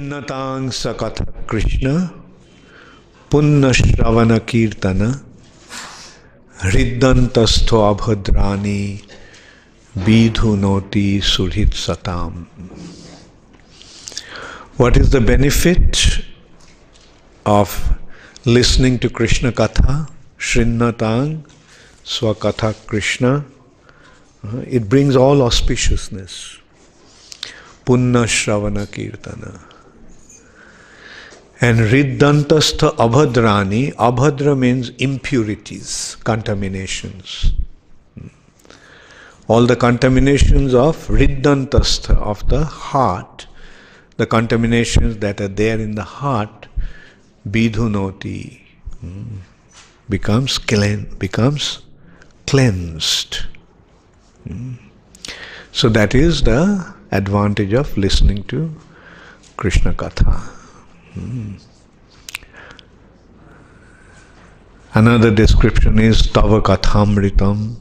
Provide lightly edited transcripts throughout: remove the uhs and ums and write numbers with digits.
Shrinnatang sakatha Krishna Punna Shravana Kirtana Hridantastho abhadrani Vidhunoti Surhit Satam. What is the benefit of listening to Krishna Katha? Shrinnatang Swakatha Krishna. It brings all auspiciousness. Punna Shravana Kirtana. And Riddantastha Abhadrani. Abhadra means impurities, contaminations. All the contaminations of Riddantastha, of the heart, the contaminations that are there in the heart, Vidhunoti, becomes cleansed. So that is the advantage of listening to Krishna Katha. Another description is Tava Kathamritam.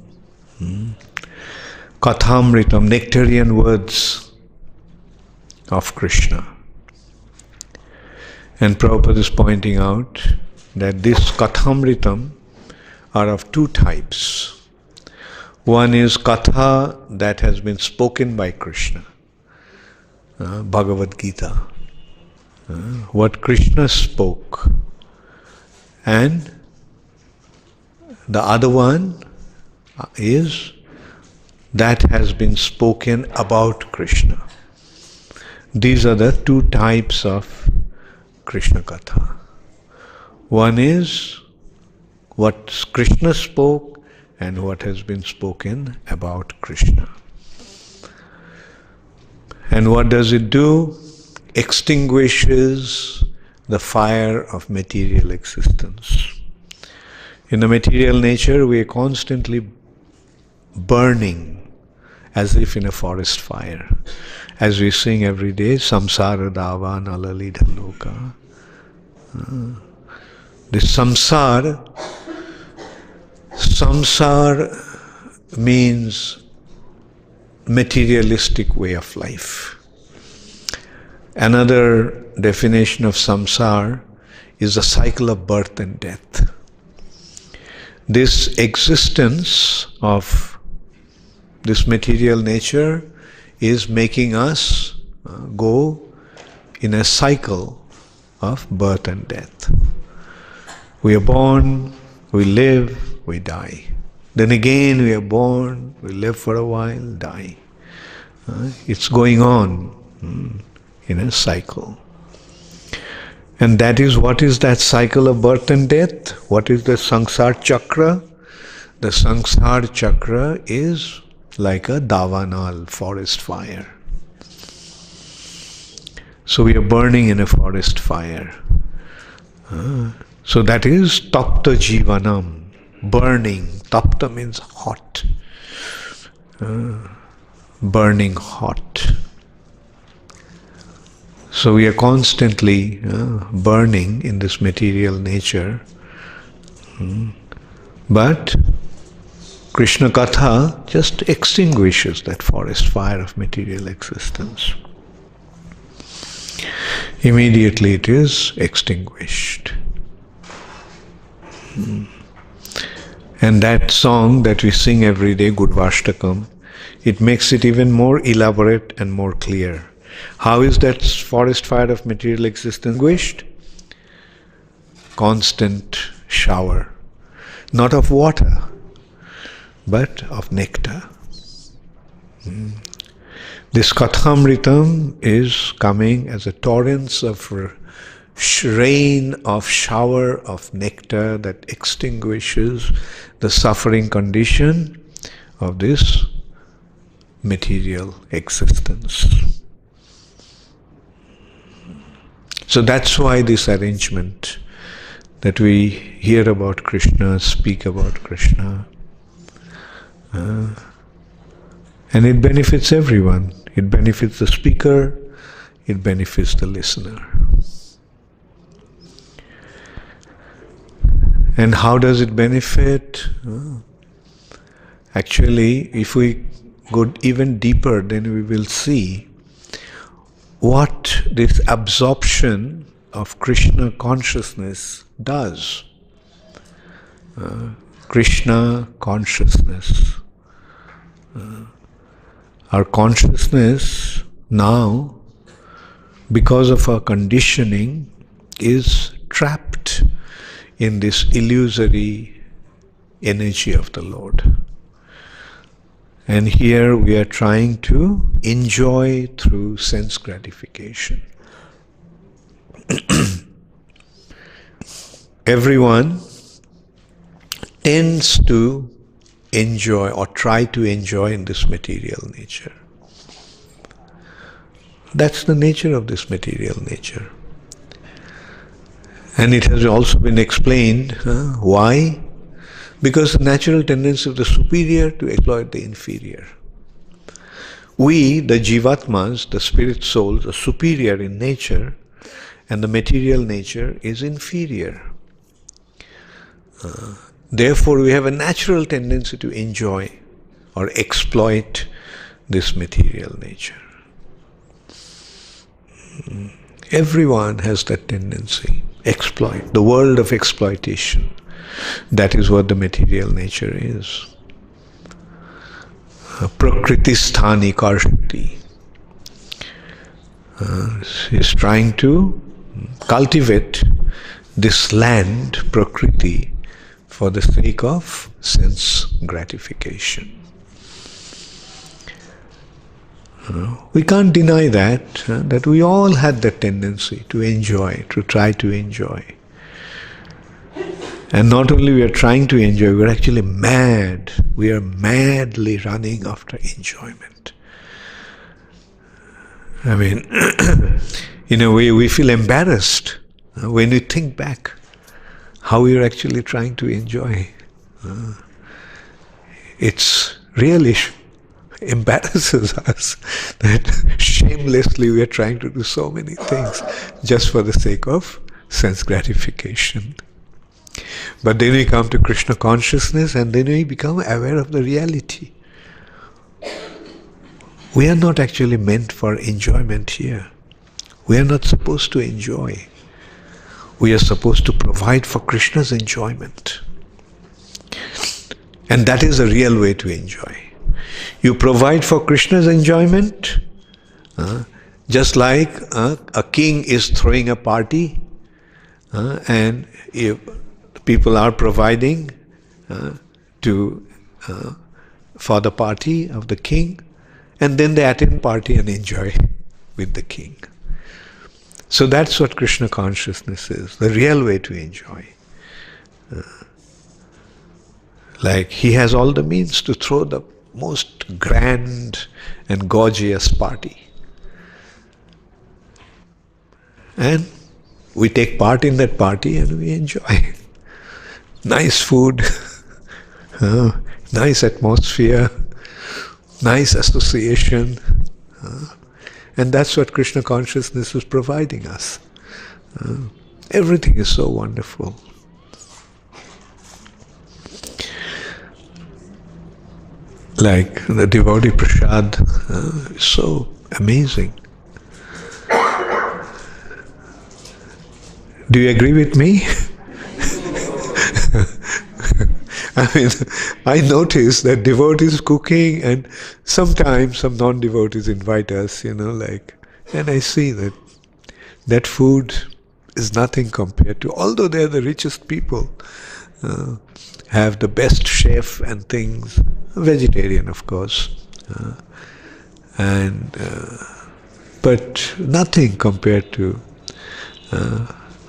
Kathamritam, nectarian words of Krishna. And Prabhupada is pointing out that this Kathamritam are of two types. One is Katha that has been spoken by Krishna, Bhagavad Gita, what Krishna spoke. And the other one is that has been spoken about Krishna. These are the two types of Krishna Katha. One is what Krishna spoke and what has been spoken about Krishna. And what does it do? Extinguishes the fire of material existence. In the material nature, we are constantly burning as if in a forest fire. As we sing every day, Samsara Dava Nalalidha Loka. This samsara means materialistic way of life. Another definition of samsara is the cycle of birth and death. This existence of this material nature is making us go in a cycle of birth and death. We are born, we live, we die. Then again we are born, we live for a while, die. It's going on in a cycle. And that is, what is that cycle of birth and death? What is the Sansar Chakra? The Sansar Chakra is like a davanal, forest fire. So we are burning in a forest fire. So that is tapta jivanam, burning. Tapta means hot. Burning hot. So we are constantly burning in this material nature. But Krishna Katha just extinguishes that forest fire of material existence. Immediately it is extinguished. And that song that we sing every day, Gurvashtakam, it makes it even more elaborate and more clear. How is that forest fire of material existence extinguished? Constant shower. Not of water, but of nectar. This Kathamritam is coming as a torrents of rain, of shower of nectar that extinguishes the suffering condition of this material existence. So that's why this arrangement that we hear about Krishna, speak about Krishna, and it benefits everyone. It benefits the speaker, it benefits the listener. And how does it benefit? Actually, if we go even deeper, then we will see what this absorption of Krishna consciousness does. Krishna consciousness. Our consciousness now, because of our conditioning, is trapped in this illusory energy of the Lord. And here we are trying to enjoy through sense gratification. Everyone tends to enjoy or try to enjoy in this material nature. That's the nature of this material nature. And it has also been explained why. Because the natural tendency of the superior to exploit the inferior. We, the jivatmas, the spirit souls, are superior in nature, and the material nature is inferior. Therefore, we have a natural tendency to enjoy or exploit this material nature. Everyone has that tendency. Exploit, the world of exploitation. That is what the material nature is. Prakriti sthani karshati. Is trying to cultivate this land, Prakriti, for the sake of sense gratification. We can't deny that we all had that tendency to enjoy, to try to enjoy. And not only we are trying to enjoy, we are actually mad. We are madly running after enjoyment. I mean, in a way we feel embarrassed when we think back how we are actually trying to enjoy. It's really embarrasses us that shamelessly we are trying to do so many things just for the sake of sense gratification. But then we come to Krishna consciousness and then we become aware of the reality. We are not actually meant for enjoyment here. We are not supposed to enjoy. We are supposed to provide for Krishna's enjoyment. And that is the real way to enjoy. You provide for Krishna's enjoyment, just like a king is throwing a party, and if people are providing for the party of the king, and then they attend party and enjoy with the king. So that's what Krishna consciousness is, the real way to enjoy. Like he has all the means to throw the most grand and gorgeous party. And we take part in that party and we enjoy. Nice food, nice atmosphere, nice association. And that's what Krishna consciousness is providing us. Everything is so wonderful. Like the devotee prasad is so amazing. Do you agree with me? I mean, I notice that devotees cooking, and sometimes some non-devotees invite us, and I see that food is nothing compared to, although they are the richest people, have the best chef and things, vegetarian of course, but nothing compared to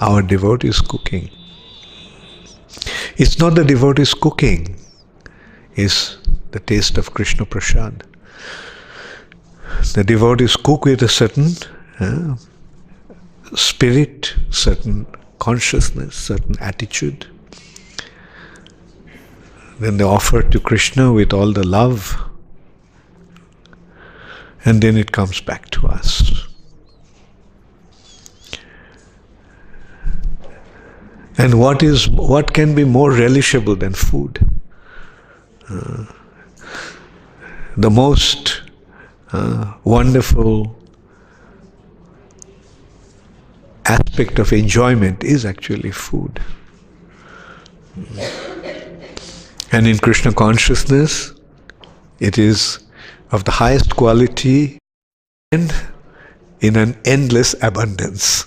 our devotees cooking. It's not the devotees cooking, it's the taste of Krishna prasad. The devotees cook with a certain spirit, certain consciousness, certain attitude. Then they offer to Krishna with all the love, and then it comes back to us. And what can be more relishable than food? The most wonderful aspect of enjoyment is actually food. And in Krishna consciousness, it is of the highest quality and in an endless abundance.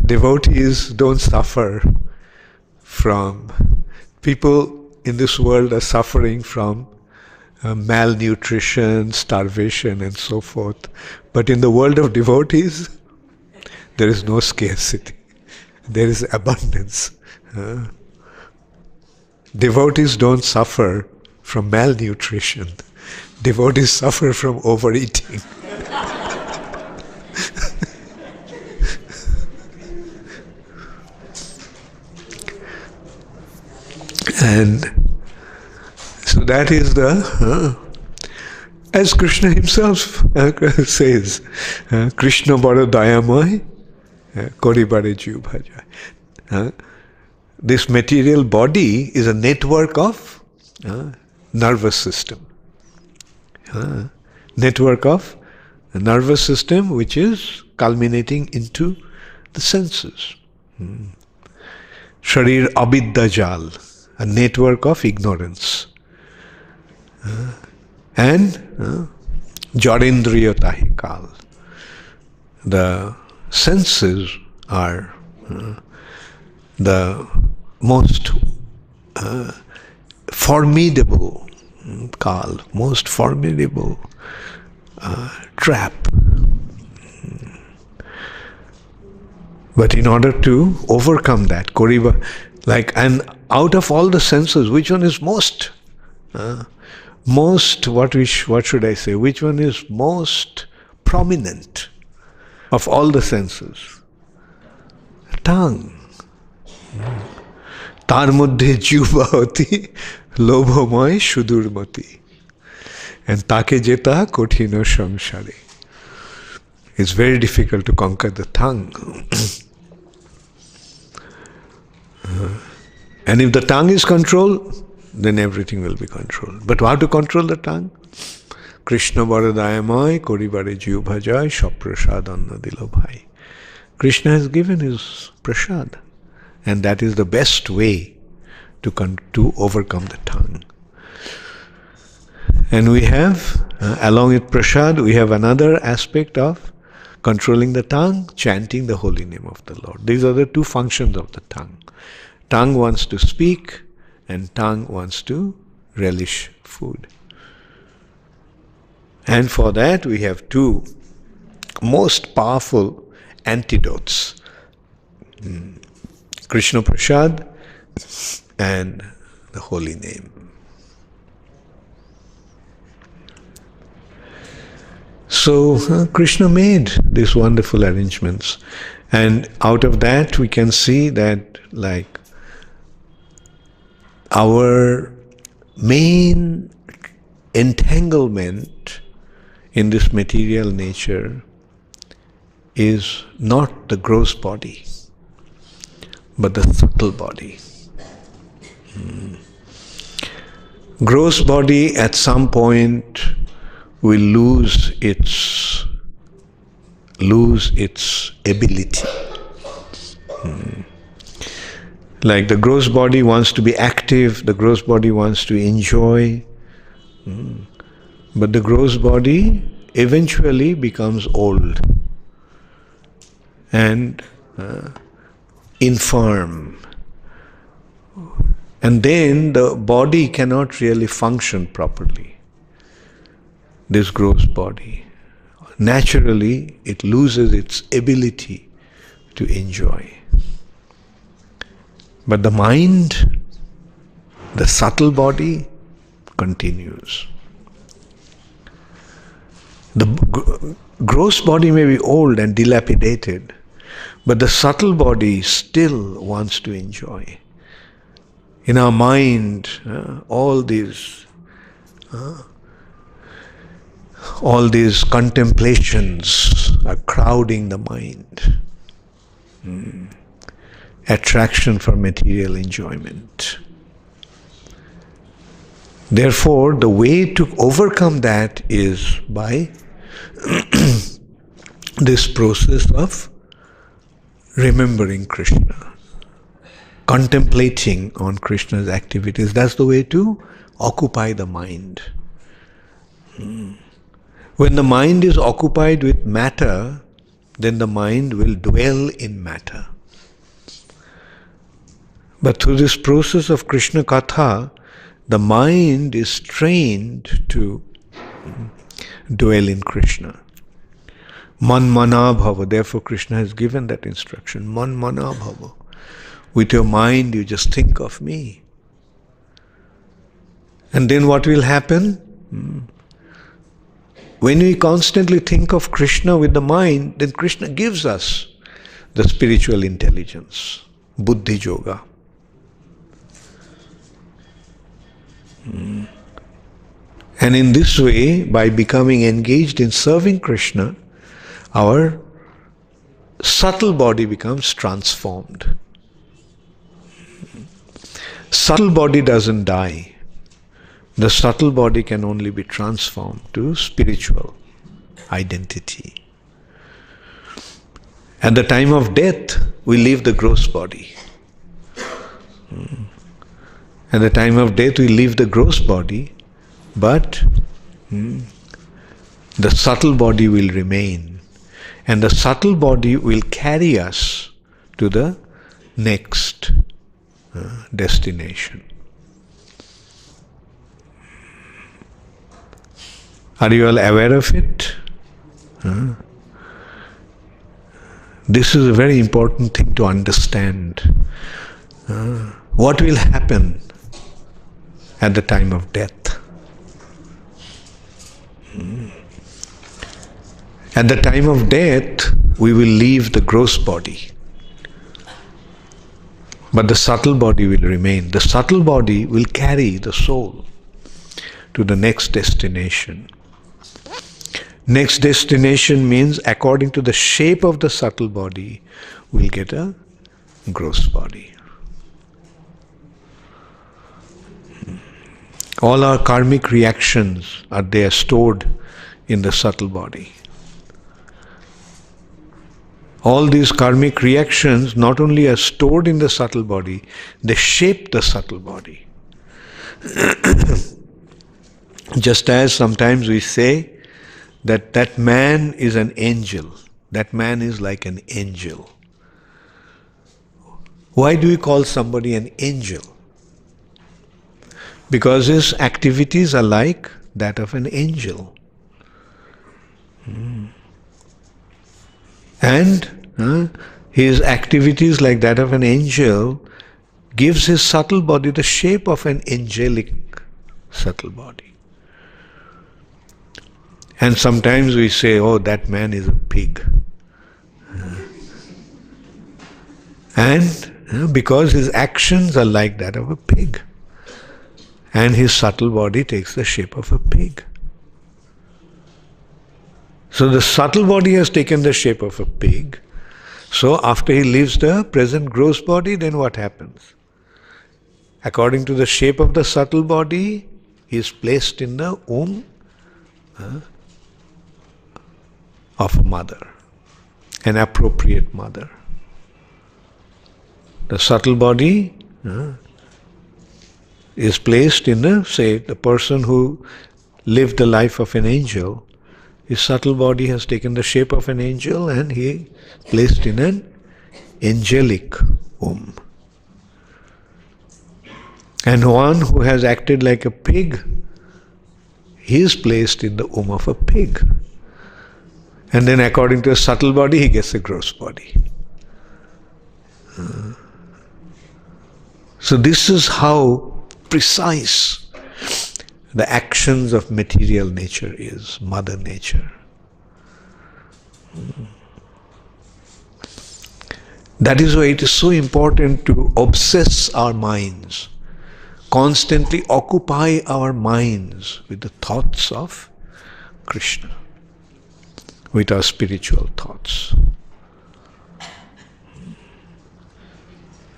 Devotees don't suffer from, people in this world are suffering from malnutrition, starvation and so forth. But in the world of devotees, there is no scarcity. There is abundance. Devotees don't suffer from malnutrition. Devotees suffer from overeating. And so that is the, as Krishna himself says, Krishna bada dayamay, koribare jiv bhajay. This material body is a network of nervous system. Network of a nervous system which is culminating into the senses. Sharir abidda jal, a network of ignorance. And Jarendriya Tahikal. The senses are the most formidable kal, most formidable trap. But in order to overcome that, Koriba, and out of all the senses, which one is most, what should I say? Which one is most prominent of all the senses? Tongue. Tar moddhe jiva hoti, lobhomoy shudurmati. And take jeta kothino samsare. It's very difficult to conquer the tongue. And if the tongue is controlled, then everything will be controlled. But how to control the tongue? Krishna varadayamay koribare jiv bhajay shaprasad anna dilo bhai. Krishna has given his prasad. And that is the best way to overcome the tongue. And we have, along with prasad, we have another aspect of controlling the tongue, chanting the holy name of the Lord. These are the two functions of the tongue. Tongue wants to speak and tongue wants to relish food. And for that we have two most powerful antidotes. Krishna Prasad and the holy name. So Krishna made these wonderful arrangements, and out of that we can see that our main entanglement in this material nature is not the gross body, but the subtle body. Gross body at some point will lose its ability. Like the gross body wants to be active, the gross body wants to enjoy, but the gross body eventually becomes old and infirm. And then the body cannot really function properly. This gross body. Naturally, it loses its ability to enjoy. But the mind, the subtle body, continues. The gross body may be old and dilapidated, but the subtle body still wants to enjoy. In our mind, all these contemplations are crowding the mind. Attraction for material enjoyment. Therefore, the way to overcome that is by this process of remembering Krishna, contemplating on Krishna's activities. That's the way to occupy the mind. When the mind is occupied with matter, then the mind will dwell in matter. But through this process of Krishna Katha, the mind is trained to dwell in Krishna. Man mana bhava. Therefore Krishna has given that instruction. Man mana bhava. With your mind you just think of me. And then what will happen? When we constantly think of Krishna with the mind, then Krishna gives us the spiritual intelligence, buddhi yoga. And in this way, by becoming engaged in serving Krishna, our subtle body becomes transformed. Subtle body doesn't die. The subtle body can only be transformed to spiritual identity. At the time of death, we leave the gross body. At the time of death, we leave the gross body, but the subtle body will remain. And the subtle body will carry us to the next destination. Are you all aware of it? This is a very important thing to understand. What will happen at the time of death? At the time of death, we will leave the gross body. But the subtle body will remain. The subtle body will carry the soul to the next destination. Next destination means according to the shape of the subtle body, we'll get a gross body. All our karmic reactions are there stored in the subtle body. All these karmic reactions not only are stored in the subtle body, they shape the subtle body. Just as sometimes we say that man is an angel, that man is like an angel. Why do we call somebody an angel? Because his activities are like that of an angel. And his activities like that of an angel gives his subtle body the shape of an angelic subtle body. And sometimes we say, oh, that man is a pig. And because his actions are like that of a pig. And his subtle body takes the shape of a pig. So the subtle body has taken the shape of a pig. So after he leaves the present gross body, then what happens? According to the shape of the subtle body, he is placed in the womb of a mother, an appropriate mother. The subtle body is placed in the person who lived the life of an angel. His subtle body has taken the shape of an angel and he is placed in an angelic womb. And one who has acted like a pig, he is placed in the womb of a pig. And then according to a subtle body, he gets a gross body. So this is how precise the actions of material nature is, Mother Nature. That is why it is so important to obsess our minds, constantly occupy our minds with the thoughts of Krishna, with our spiritual thoughts.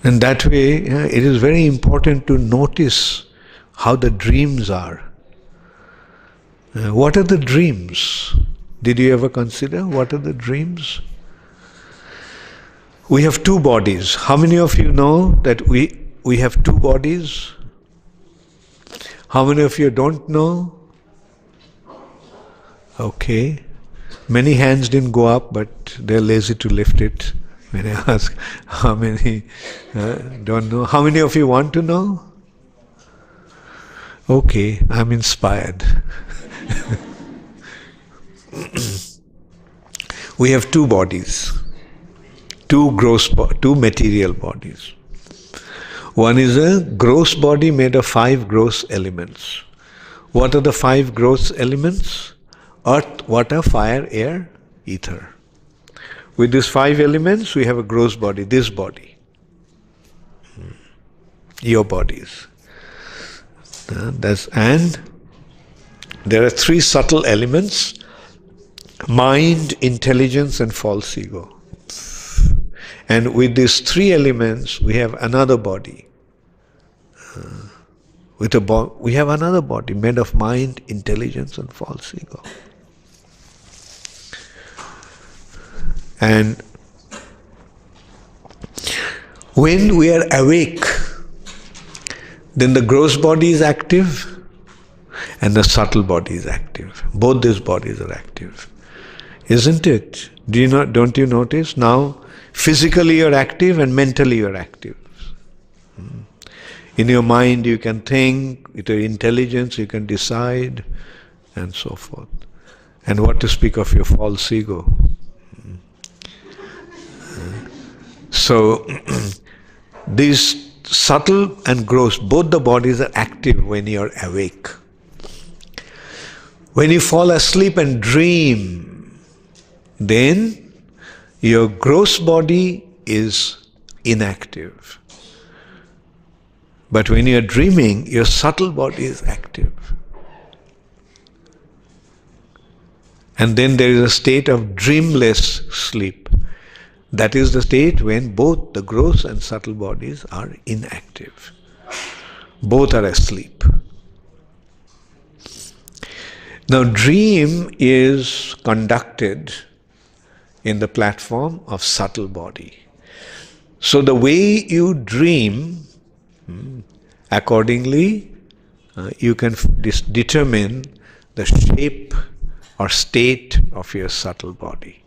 And that way, it is very important to notice how the dreams are. What are the dreams? Did you ever consider what are the dreams? We have two bodies. How many of you know that we have two bodies? How many of you don't know? Okay. Many hands didn't go up, but they're lazy to lift it. When I ask how many don't know. How many of you want to know? Okay, I'm inspired. We have two bodies, two material bodies. One is a gross body made of 5 gross elements. What are the 5 gross elements? Earth, water, fire, air, ether. With these 5 elements, we have a gross body, this body. Your bodies. And there are 3 subtle elements: mind, intelligence, and false ego. And with these 3 elements, we have another body. We have another body made of mind, intelligence, and false ego. And when we are awake, then the gross body is active and the subtle body is active. Both these bodies are active. Isn't it? Don't you notice? Now, physically you're active and mentally you're active. In your mind you can think, with your intelligence you can decide, and so forth. And what to speak of your false ego? So, these subtle and gross, both the bodies are active when you are awake. When you fall asleep and dream, then your gross body is inactive. But when you are dreaming, your subtle body is active. And then there is a state of dreamless sleep. That is the state when both the gross and subtle bodies are inactive. Both are asleep. Now, dream is conducted in the platform of subtle body. So the way you dream, accordingly, you can determine the shape or state of your subtle body.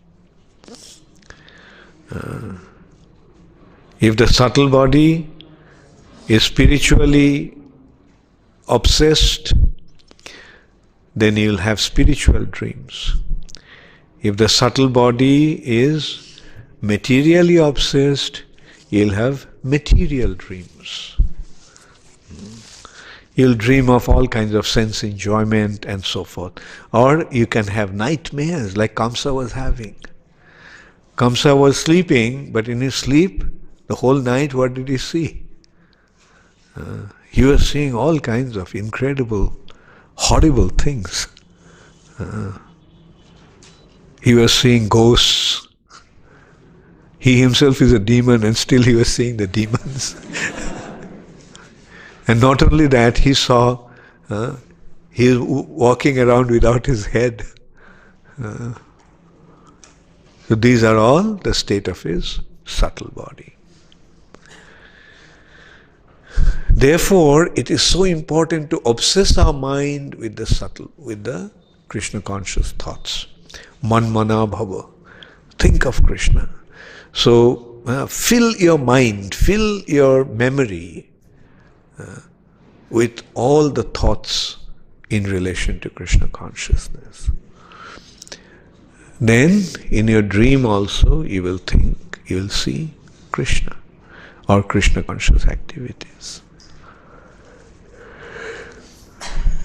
If the subtle body is spiritually obsessed, then you'll have spiritual dreams. If the subtle body is materially obsessed, you'll have material dreams. You'll dream of all kinds of sense enjoyment and so forth. Or you can have nightmares like Kamsa was having. Kamsa was sleeping, but in his sleep, the whole night, what did he see? He was seeing all kinds of incredible, horrible things. He was seeing ghosts. He himself is a demon and still he was seeing the demons. And not only that, he saw, he is walking around without his head. So these are all the state of his subtle body. Therefore, it is so important to obsess our mind with the subtle, with the Krishna conscious thoughts. Man mana bhava. Think of Krishna. So fill your mind, fill your memory with all the thoughts in relation to Krishna consciousness. Then, in your dream also, you will think, you will see Krishna or Krishna conscious activities.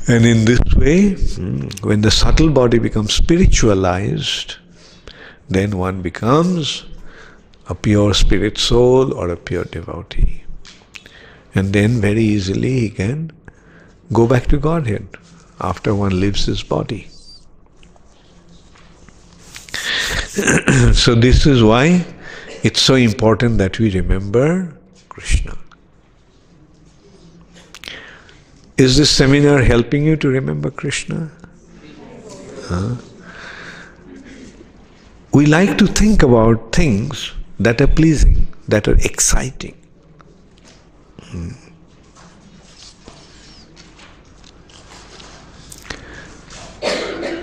And in this way, when the subtle body becomes spiritualized, then one becomes a pure spirit soul or a pure devotee. And then very easily he can go back to Godhead after one leaves his body. So this is why it's so important that we remember Krishna. Is this seminar helping you to remember Krishna? we like to think about things that are pleasing, that are exciting.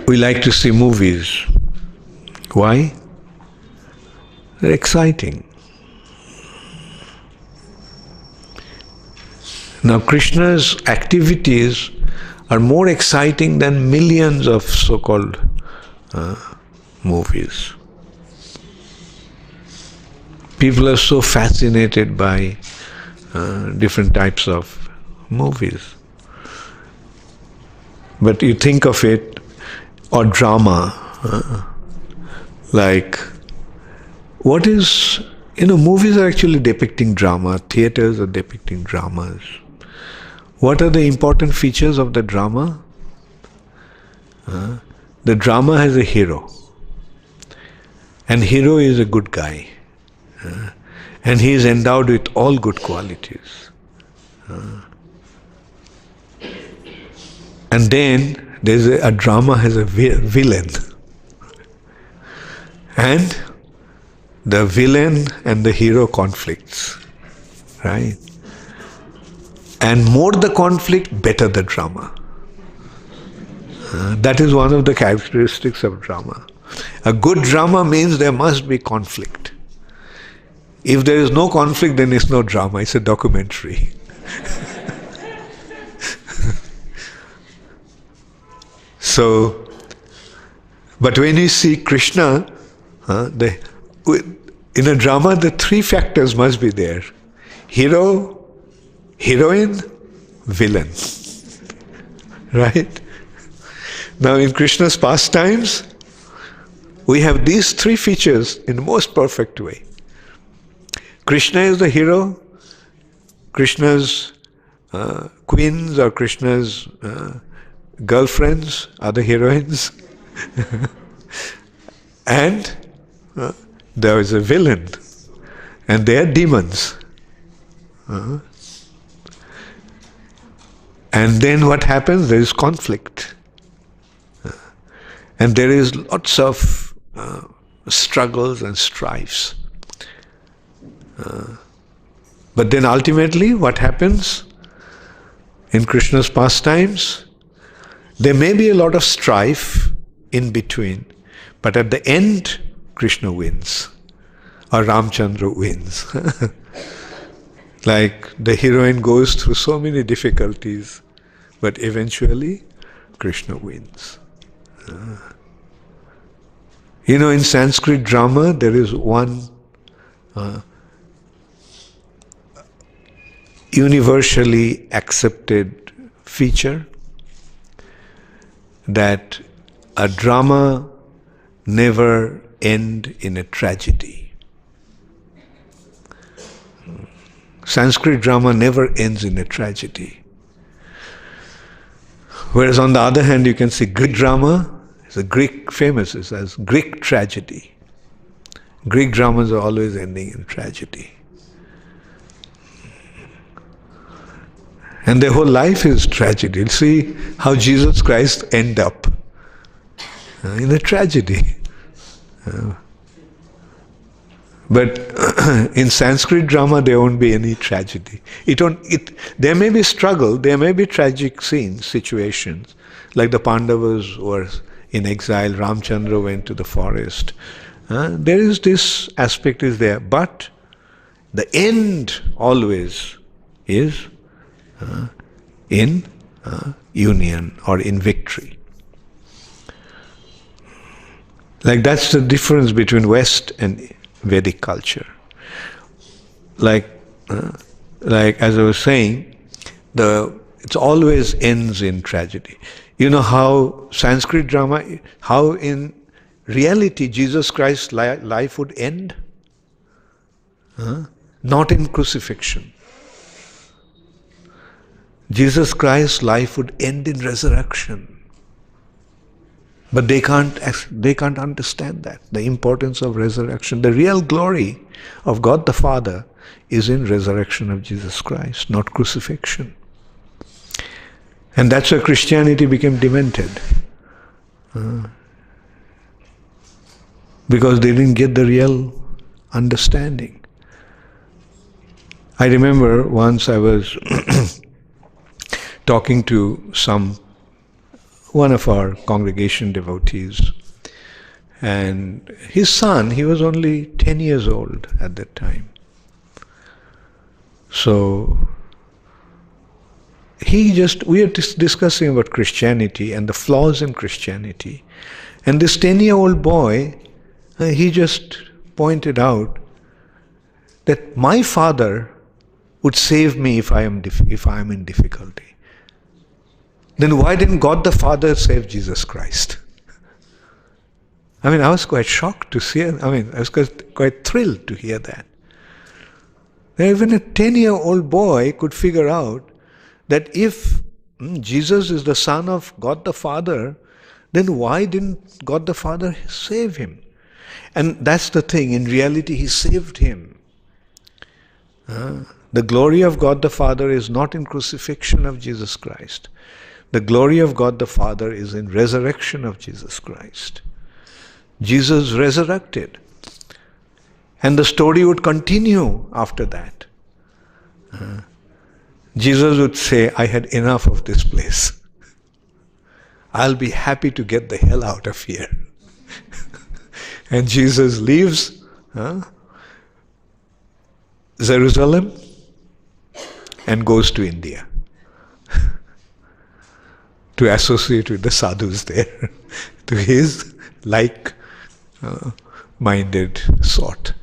We like to see movies. Why? They're exciting. Now, Krishna's activities are more exciting than millions of so-called movies. People are so fascinated by different types of movies. But you think of it, or drama, like, what is, movies are actually depicting drama, theaters are depicting dramas. What are the important features of the drama? The drama has a hero. And hero is a good guy. And he is endowed with all good qualities. And then there's a drama has a villain. And the villain and the hero conflicts. Right? And more the conflict, better the drama. That is one of the characteristics of drama. A good drama means there must be conflict. If there is no conflict, then it's no drama, it's a documentary. So, but when you see Krishna, in a drama, the three factors must be there. Hero, heroine, villain. Right? Now in Krishna's pastimes, we have these three features in the most perfect way. Krishna is the hero, Krishna's queens or Krishna's girlfriends are the heroines, and there is a villain, and they are demons. And then what happens? There is conflict. And there is lots of struggles and strifes. But then ultimately what happens in Krishna's pastimes? There may be a lot of strife in between, but at the end, Krishna wins. Or Ramchandra wins. Like the heroine goes through so many difficulties, but eventually Krishna wins. In Sanskrit drama, there is one universally accepted feature, that a drama never ends in a tragedy. Sanskrit drama never ends in a tragedy. Whereas on the other hand, you can see Greek drama, it's a Greek famous as Greek tragedy. Greek dramas are always ending in tragedy. And their whole life is tragedy. See how Jesus Christ end up in a tragedy. But in Sanskrit drama, there won't be any tragedy. There may be struggle, there may be tragic scenes, situations, like the Pandavas were in exile, Ramchandra went to the forest. There is this aspect is there, but the end always is in union or in victory. Like that's the difference between West and Vedic culture. Like as I was saying, it always ends in tragedy. You know how Sanskrit drama, how in reality Jesus Christ's life would end? Not in crucifixion. Jesus Christ's life would end in resurrection. But they can't understand that, the importance of resurrection. The real glory of God the Father is in resurrection of Jesus Christ, not crucifixion. And that's why Christianity became demented. because they didn't get the real understanding. I remember once I was talking to one of our congregation devotees, and his son, he was only 10 years old at that time. So we are discussing about Christianity and the flaws in Christianity. And this 10-year-old boy, he just pointed out that my father would save me if I am in difficulty. Then why didn't God the Father save Jesus Christ? I mean, I was quite shocked to hear. I was quite thrilled to hear that. Even a 10-year-old boy could figure out that if Jesus is the Son of God the Father, then why didn't God the Father save him? And that's the thing. In reality, he saved him. The glory of God the Father is not in crucifixion of Jesus Christ. The glory of God the Father is in resurrection of Jesus Christ. Jesus resurrected. And the story would continue after that. Jesus would say, I had enough of this place. I'll be happy to get the hell out of here. And Jesus leaves Jerusalem and goes to India to associate with the sadhus there, to his like-minded sort.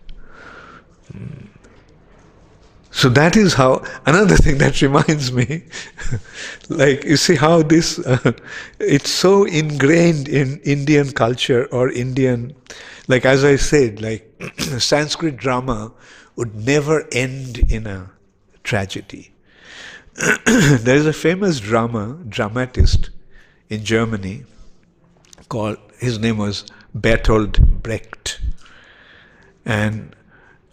So that is how, another thing that reminds me, you see how this, it's so ingrained in Indian culture or Indian, as I said, Sanskrit drama would never end in a tragedy. There is a famous dramatist in Germany his name was Bertolt Brecht. And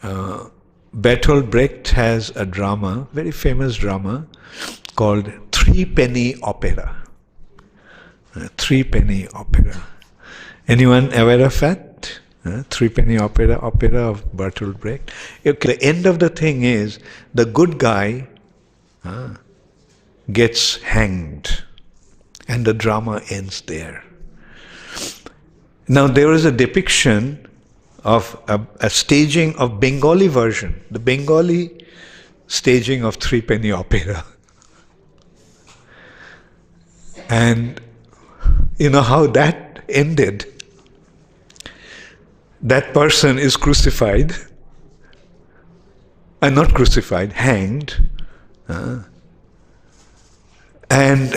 Bertolt Brecht has a drama, very famous drama, called Threepenny Opera. Threepenny Opera. Anyone aware of that? Threepenny Opera of Bertolt Brecht. Okay, the end of the thing is, the good guy gets hanged, and the drama ends there. Now there is a depiction of a staging of Bengali version, the Bengali staging of Threepenny Opera. And you know how that ended? That person is crucified, not crucified, hanged, and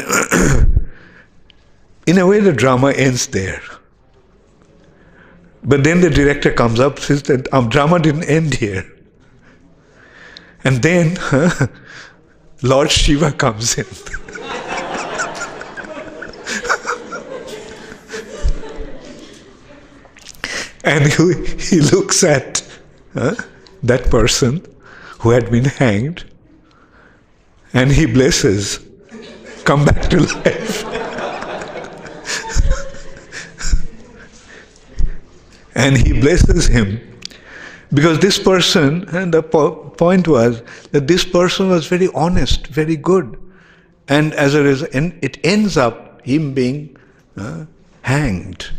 in a way the drama ends there. But then the director comes up and says that drama didn't end here. And then Lord Shiva comes in. And he looks at that person who had been hanged, and he blesses, come back to life. And he blesses him because this person, and the point was that this person was very honest, very good. And as a result, it ends up him being hanged.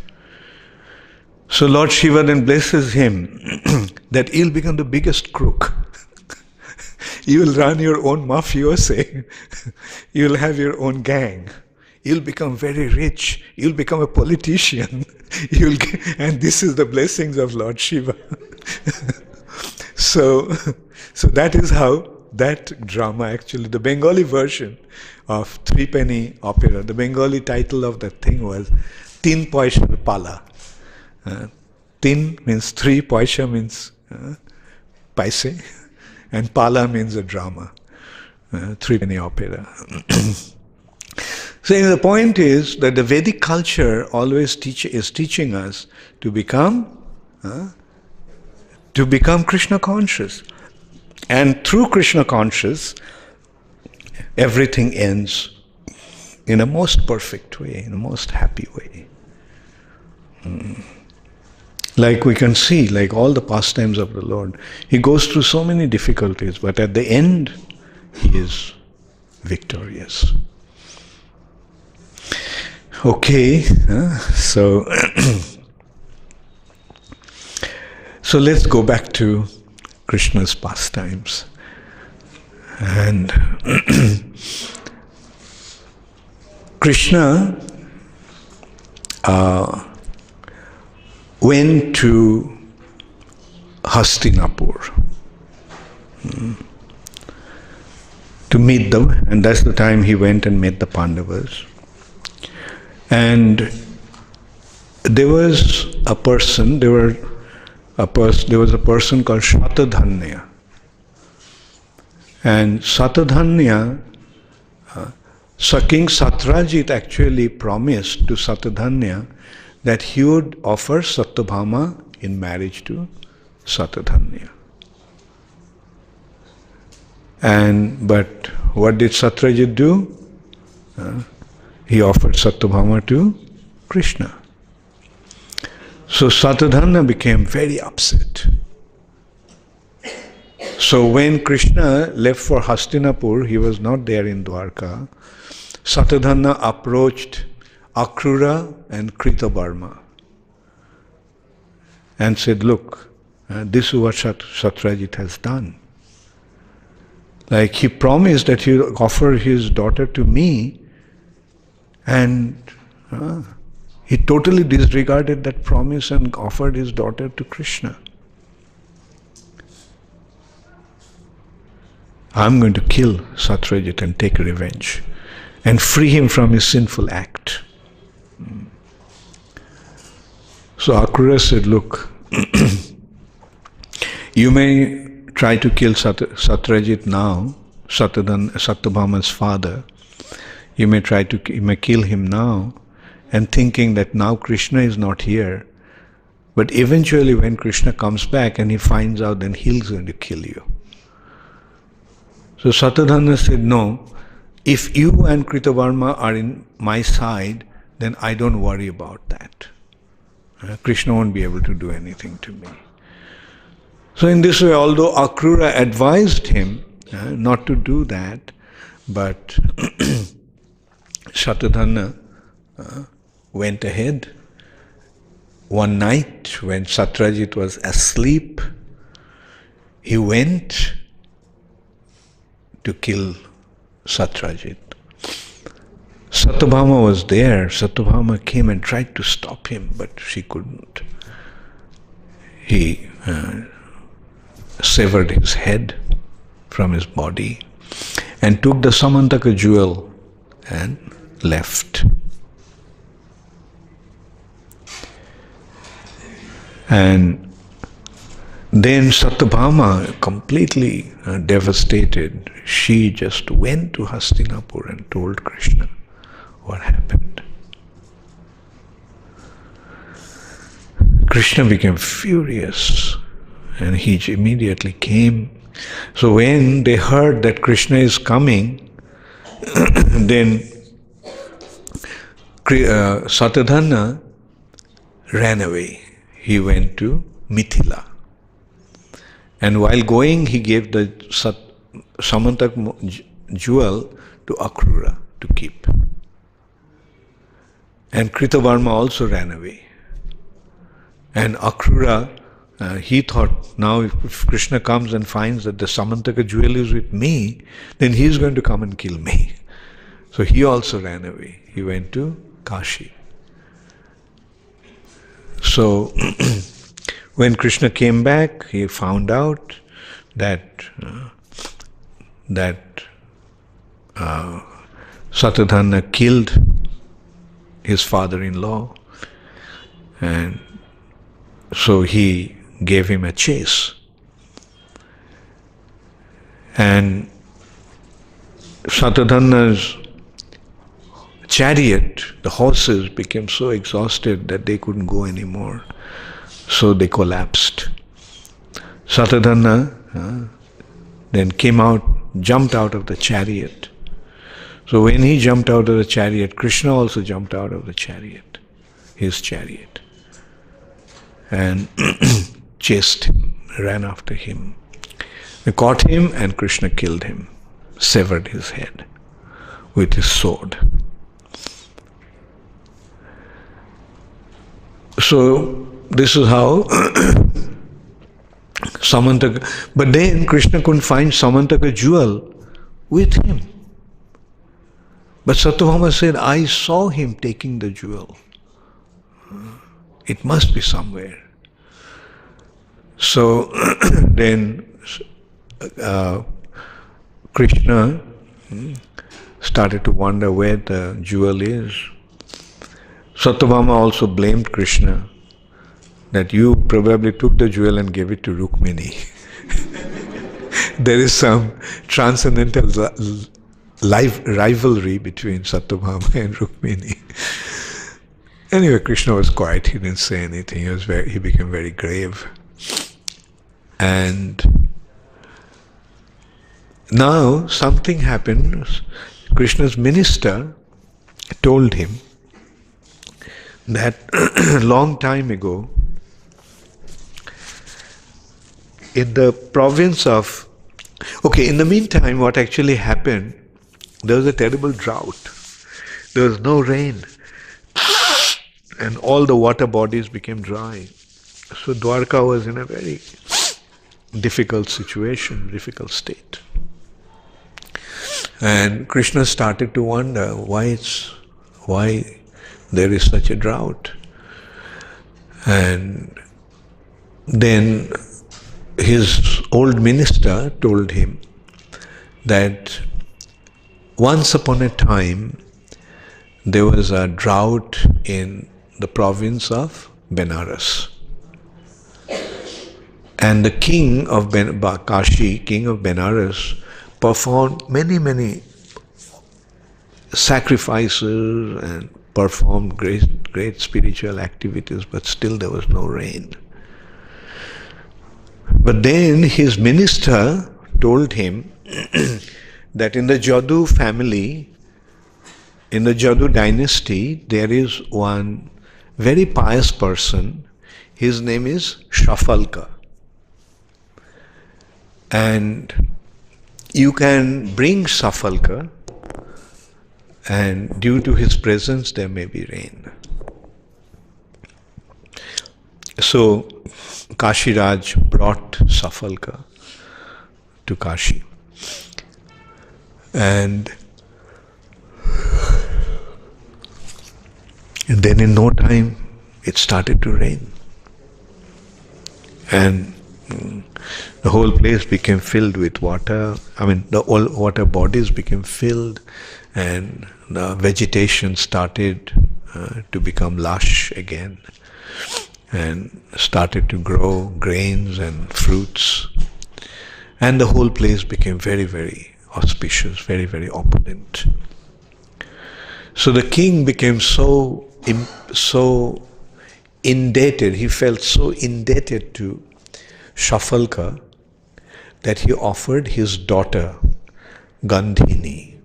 So Lord Shiva then blesses him that he'll become the biggest crook. You will run your own mafiosi. You will have your own gang. You'll become very rich. You'll become a politician. And this is the blessings of Lord Shiva. So that is how that drama actually, the Bengali version of Threepenny Opera, the Bengali title of that thing was Tin Paishar Pala. Tin means three, Paisha means paise, and Pala means a drama. Threepenny Opera. So the point is that the Vedic culture always is teaching us to become Krishna conscious. And through Krishna conscious, everything ends in a most perfect way, in a most happy way. Like we can see, like all the pastimes of the Lord, he goes through so many difficulties, but at the end, he is victorious. Okay, so so let's go back to Krishna's pastimes. And Krishna went to Hastinapur to meet them, and that's the time he went and met the Pandavas. And there was a person, there was a person called Shatadhanya. And Satadhanya, King Satrajit actually promised to Satadhanya that he would offer Satyabhama in marriage to Satadhanya. But what did Satrajit do? He offered Satyabhama to Krishna. So Satadhanya became very upset. So when Krishna left for Hastinapur, he was not there in Dwaraka. Satadhanya approached Akrura and Kritavarma and said, look, this is what Satrajit has done. Like he promised that he would offer his daughter to me, and he totally disregarded that promise and offered his daughter to Krishna. I'm going to kill Satrajit and take revenge and free him from his sinful act. So Akrura said, look, you may try to kill Satrajit now, Satyabhama's father. You may kill him now, and thinking that now Krishna is not here. But eventually when Krishna comes back and he finds out, then he's going to kill you. So Satadhanya said, no, if you and Kritavarma are in my side, then I don't worry about that. Krishna won't be able to do anything to me. So in this way, although Akrura advised him not to do that, but Satadhanya went ahead. One night when Satrajit was asleep, he went to kill Satrajit. Satyabhama was there. Satyabhama came and tried to stop him, but she couldn't. He severed his head from his body and took the Samantaka jewel and left. And then Satyabhama, completely devastated, she just went to Hastinapur and told Krishna what happened. Krishna became furious and he immediately came. So when they heard that Krishna is coming, then Satadhanya ran away. He went to Mithila. And while going, he gave the Samantak jewel to Akrura to keep. And Kritavarma also ran away. And Akrura, he thought, now if Krishna comes and finds that the Samantaka jewel is with me, then he is going to come and kill me. So he also ran away. He went to Kashi. So when Krishna came back, he found out that Satadhanya killed his father-in-law, and so he gave him a chase. And Satadhanya's chariot, the horses, became so exhausted that they couldn't go anymore. So they collapsed. Satadhanya then came out, jumped out of the chariot. So when he jumped out of the chariot, Krishna also jumped out of the chariot, his chariot. and chased him, ran after him. They caught him and Krishna killed him, severed his head with his sword. So this is how Samantaka, but then Krishna couldn't find Samantaka jewel with him. But Satyabhama said, I saw him taking the jewel. It must be somewhere. So then Krishna started to wonder where the jewel is. Satyabhama also blamed Krishna that you probably took the jewel and gave it to Rukmini. There is some transcendental rivalry between Satyabhama and Rukmini. Anyway, Krishna was quiet. He didn't say anything. He became very grave. And now something happened. Krishna's minister told him that long time ago, in the province of... in the meantime, what actually happened, there was a terrible drought. There was no rain. And all the water bodies became dry. So Dwaraka was in a very difficult situation, difficult state. And Krishna started to wonder why there is such a drought. And then his old minister told him that once upon a time there was a drought in the province of Benares. And the king of Kashi, king of Benares, performed many sacrifices and performed great spiritual activities, but still there was no rain. But then his minister told him that in the Jadu family, in the Jadu dynasty, there is one very pious person. His name is Shafalka. And you can bring Shafalka, and due to his presence there may be rain. So Kashiraj brought Shafalka to Kashi. And then in no time it started to rain. And the whole place became filled with water. The all water bodies became filled, and the vegetation started to become lush again, and started to grow grains and fruits. And the whole place became very auspicious, very opulent. So the king became so indebted, he felt so indebted to Shafalka that he offered his daughter Gandhini.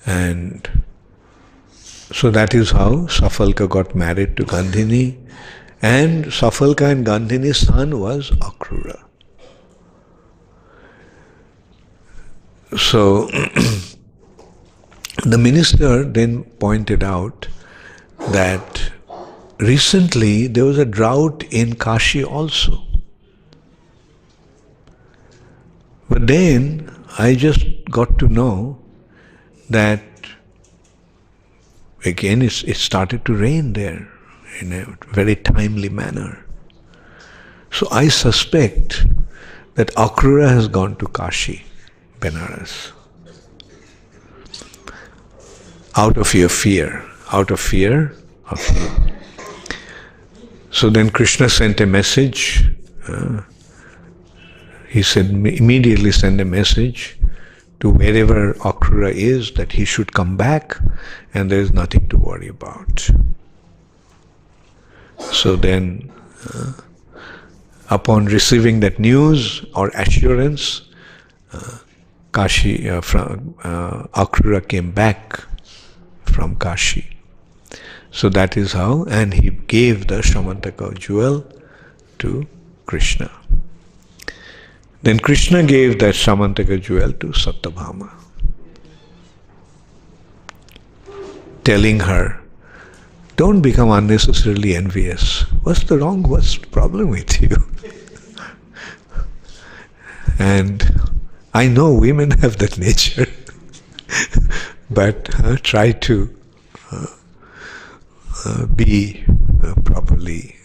And so that is how Shafalka got married to Gandhini, and Shafalka and Gandhini's son was Akrura. So the minister then pointed out that recently there was a drought in Kashi also. But then I just got to know that again it started to rain there in a very timely manner. So I suspect that Akrura has gone to Kashi, Benares, out of your fear. So then Krishna sent a message. He said, immediately send a message to wherever Akrura is, that he should come back and there is nothing to worry about. So then, upon receiving that news or assurance, Akrura came back from Kashi. So that is how, and he gave the Shamantaka jewel to Krishna. Then Krishna gave that Shamantaka jewel to Satyabhama, telling her, don't become unnecessarily envious. What's the problem with you? And I know women have that nature, but try to be properly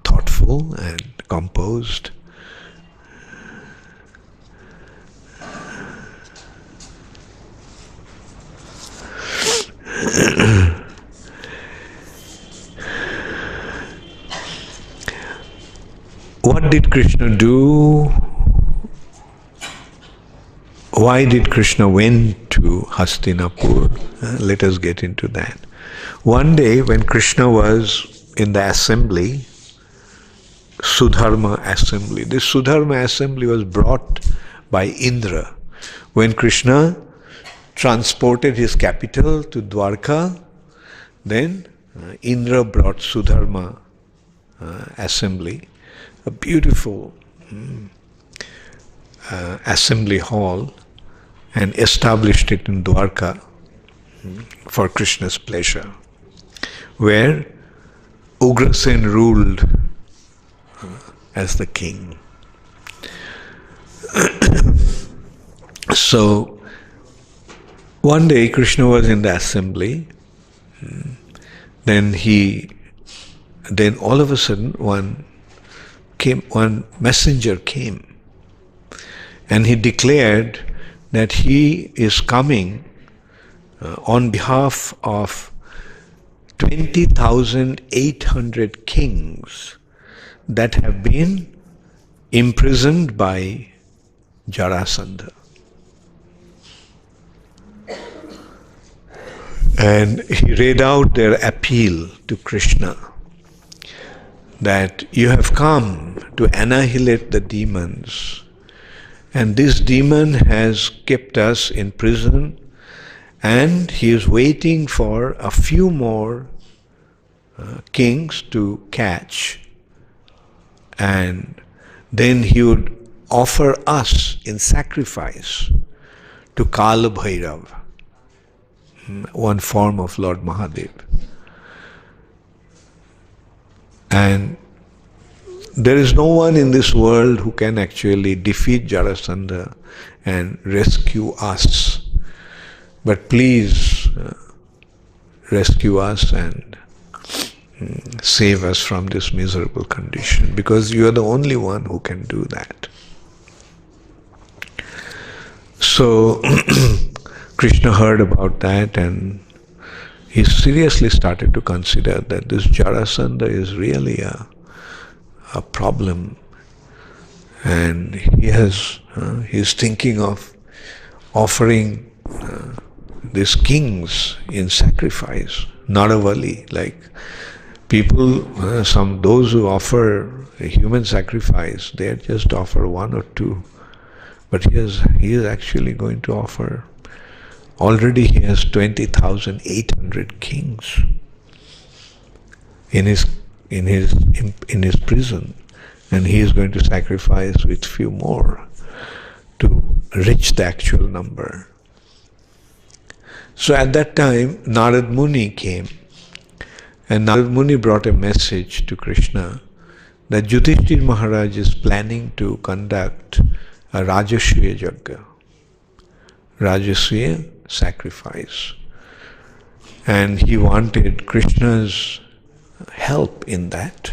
thoughtful and composed. What did Krishna do? Why did Krishna went to Hastinapur? Let us get into that. One day when Krishna was in the assembly, Sudharma assembly, this Sudharma assembly was brought by Indra. When Krishna transported his capital to Dwaraka, then Indra brought Sudharma assembly, a beautiful assembly hall, and established it in Dwaraka for Krishna's pleasure, where Ugrasen ruled as the king. So, one day Krishna was in the assembly, then all of a sudden one messenger came, and he declared that he is coming on behalf of 20,800 kings that have been imprisoned by Jarasandha. And he read out their appeal to Krishna that you have come to annihilate the demons, and this demon has kept us in prison, and he is waiting for a few more kings to catch, and then he would offer us in sacrifice to Kala Bhairav, one form of Lord Mahadev. And there is no one in this world who can actually defeat Jarasandha and rescue us. But please rescue us and save us from this miserable condition, because you are the only one who can do that. So Krishna heard about that, and he seriously started to consider that this Jarasandha is really a problem, and he's thinking of offering these kings in sacrifice, Naravali, like people, those who offer a human sacrifice, they just offer one or two, but he is actually going to offer. Already he has 20,800 kings in his prison, and he is going to sacrifice with few more to reach the actual number. So at that time, Narad Muni came, and Narad Muni brought a message to Krishna that Yudhishthira Maharaj is planning to conduct a Rajaswiya Yajna, Rajaswiya sacrifice, and he wanted Krishna's help in that.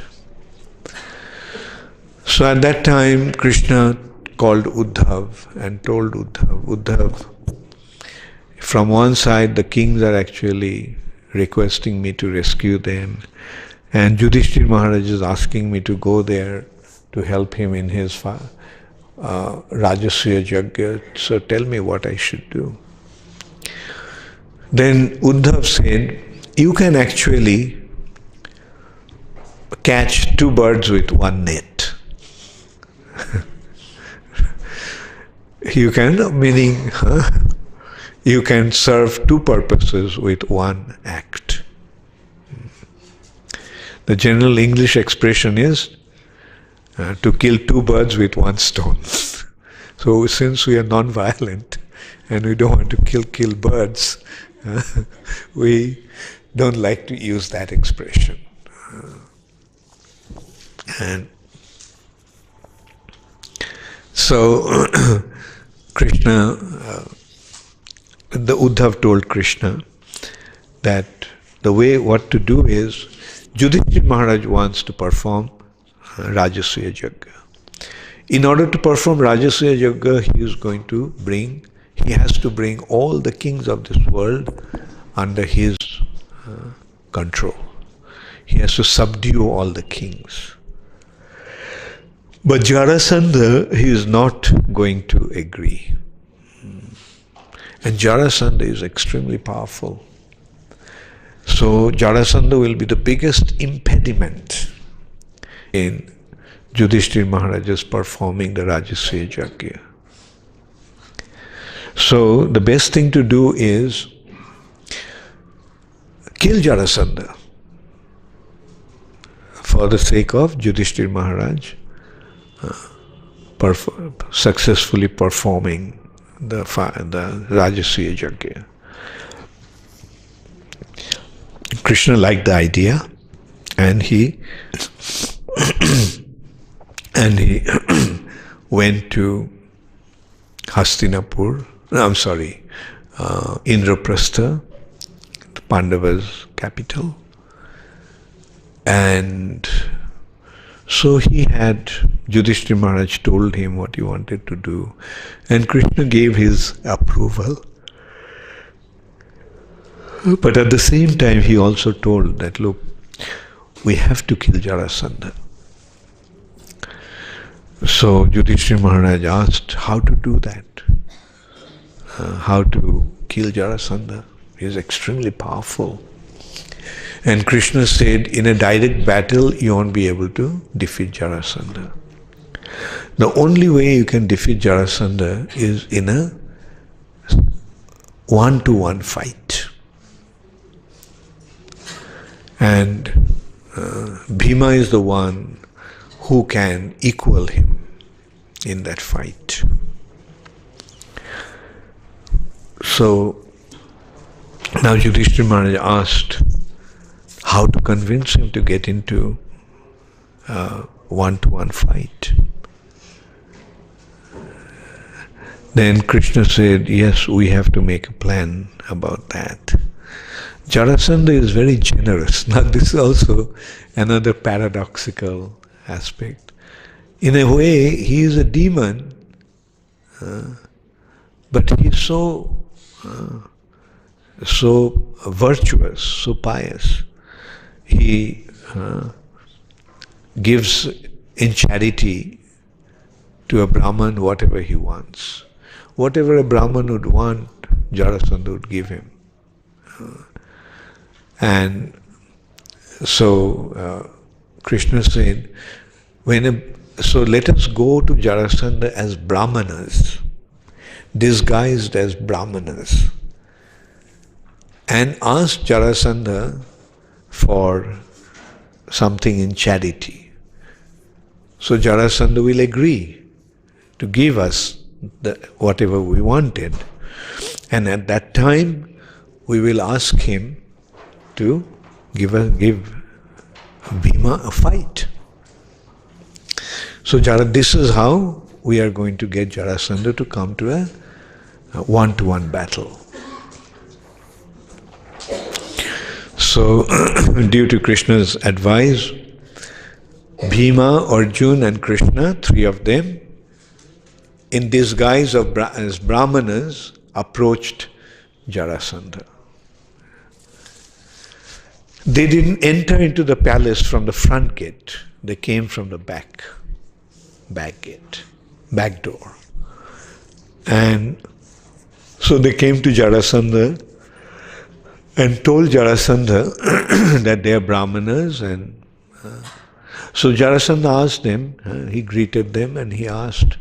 So at that time, Krishna called Uddhav and told Uddhav, from one side the kings are actually requesting me to rescue them, and Yudhishthira Maharaj is asking me to go there to help him in his Rajaswiya Yajna, so tell me what I should do. Then Uddhav said, you can actually catch two birds with one net. You can, meaning you can serve two purposes with one act. The general English expression is to kill two birds with one stone. So since we are non-violent and we don't want to kill birds, we don't like to use that expression. And so Krishna, the Uddhav told Krishna that the way what to do is, Yudhishthira Maharaj wants to perform Rajasuya Yajna. In order to perform Rajasuya Yajna, he has to bring all the kings of this world under his control. He has to subdue all the kings. But Jarasandha, he is not going to agree. And Jarasandha is extremely powerful. So Jarasandha will be the biggest impediment in Yudhishthira Maharaj's performing the Rajasuya Yajna. So the best thing to do is kill Jarasandha for the sake of Yudhishthira Maharaj successfully performing the Rajasuya Yajna. Krishna liked the idea, and he went to Hastinapur. Indraprastha, Pandava's capital, and so Yudhishthira Maharaj told him what he wanted to do, and Krishna gave his approval. But at the same time, he also told that, look, we have to kill Jarasandha. So Yudhishthira Maharaj asked how to do that, how to kill Jarasandha. He is extremely powerful. And Krishna said, in a direct battle, you won't be able to defeat Jarasandha. The only way you can defeat Jarasandha is in a one-to-one fight. And Bhima is the one who can equal him in that fight. So now Yudhishthira Maharaj asked how to convince him to get into one-to-one fight. Then Krishna said, yes, we have to make a plan about that. Jarasandha is very generous. Now this is also another paradoxical aspect. In a way, he is a demon, but he is so virtuous, so pious. He gives in charity to a Brahman whatever he wants. Whatever a Brahman would want, Jarasandha would give him. And so Krishna said, so let us go to Jarasandha as Brahmanas, disguised as Brahmanas, and ask Jarasandha for something in charity. So Jarasandha will agree to give us whatever we wanted. And at that time, we will ask him to give Bhima a fight. So this is how we are going to get Jarasandha to come to a one-to-one battle. So due to Krishna's advice, Bhima, Arjuna and Krishna, three of them, in disguise as Brahmanas, approached Jarasandha. They didn't enter into the palace from the front gate. They came from the back gate, back door. And so they came to Jarasandha and told Jarasandha that they are Brahmanas. And so Jarasandha asked them, he greeted them and he asked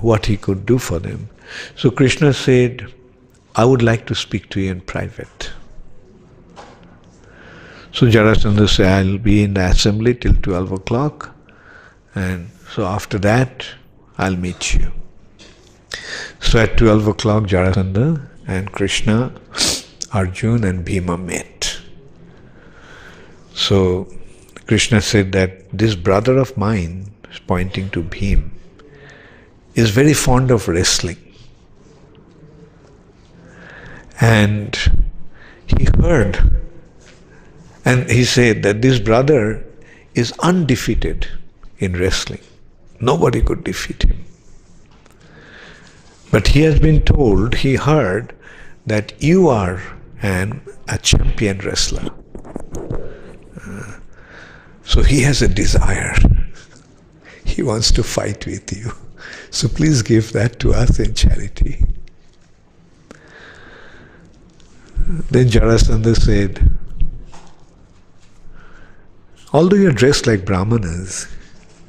what he could do for them. So Krishna said, I would like to speak to you in private. So Jarasandha said, I'll be in the assembly till 12 o'clock, and so after that, I'll meet you. So at 12 o'clock, Jarasandha and Krishna, Arjuna and Bhima met. So Krishna said that this brother of mine, pointing to Bhim, is very fond of wrestling. And he heard, and he said that this brother is undefeated in wrestling. Nobody could defeat him. But he has been told, he heard, that you are a champion wrestler. So he has a desire. He wants to fight with you. So please give that to us in charity. Then Jarasandha said, although you're dressed like Brahmanas,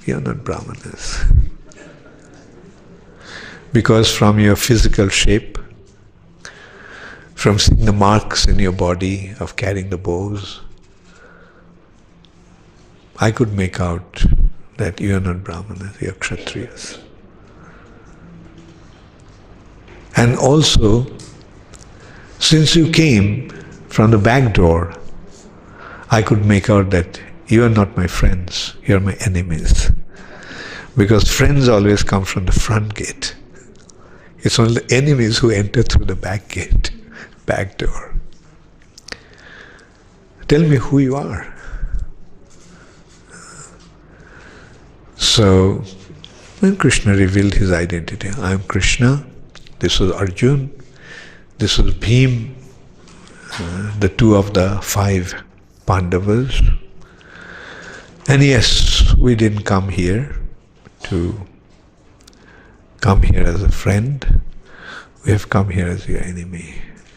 you're not Brahmanas. Because from your physical shape, from seeing the marks in your body of carrying the bows, I could make out that you are not Brahmanas, you are Kshatriyas. And also, since you came from the back door, I could make out that you are not my friends, you are my enemies. Because friends always come from the front gate. It's only the enemies who enter through the back gate, back door. Tell me who you are. So, when Krishna revealed his identity, I am Krishna, this was Arjuna, this was Bhim, the two of the 5 Pandavas. And yes, we didn't come here as a friend. We have come here as your enemy.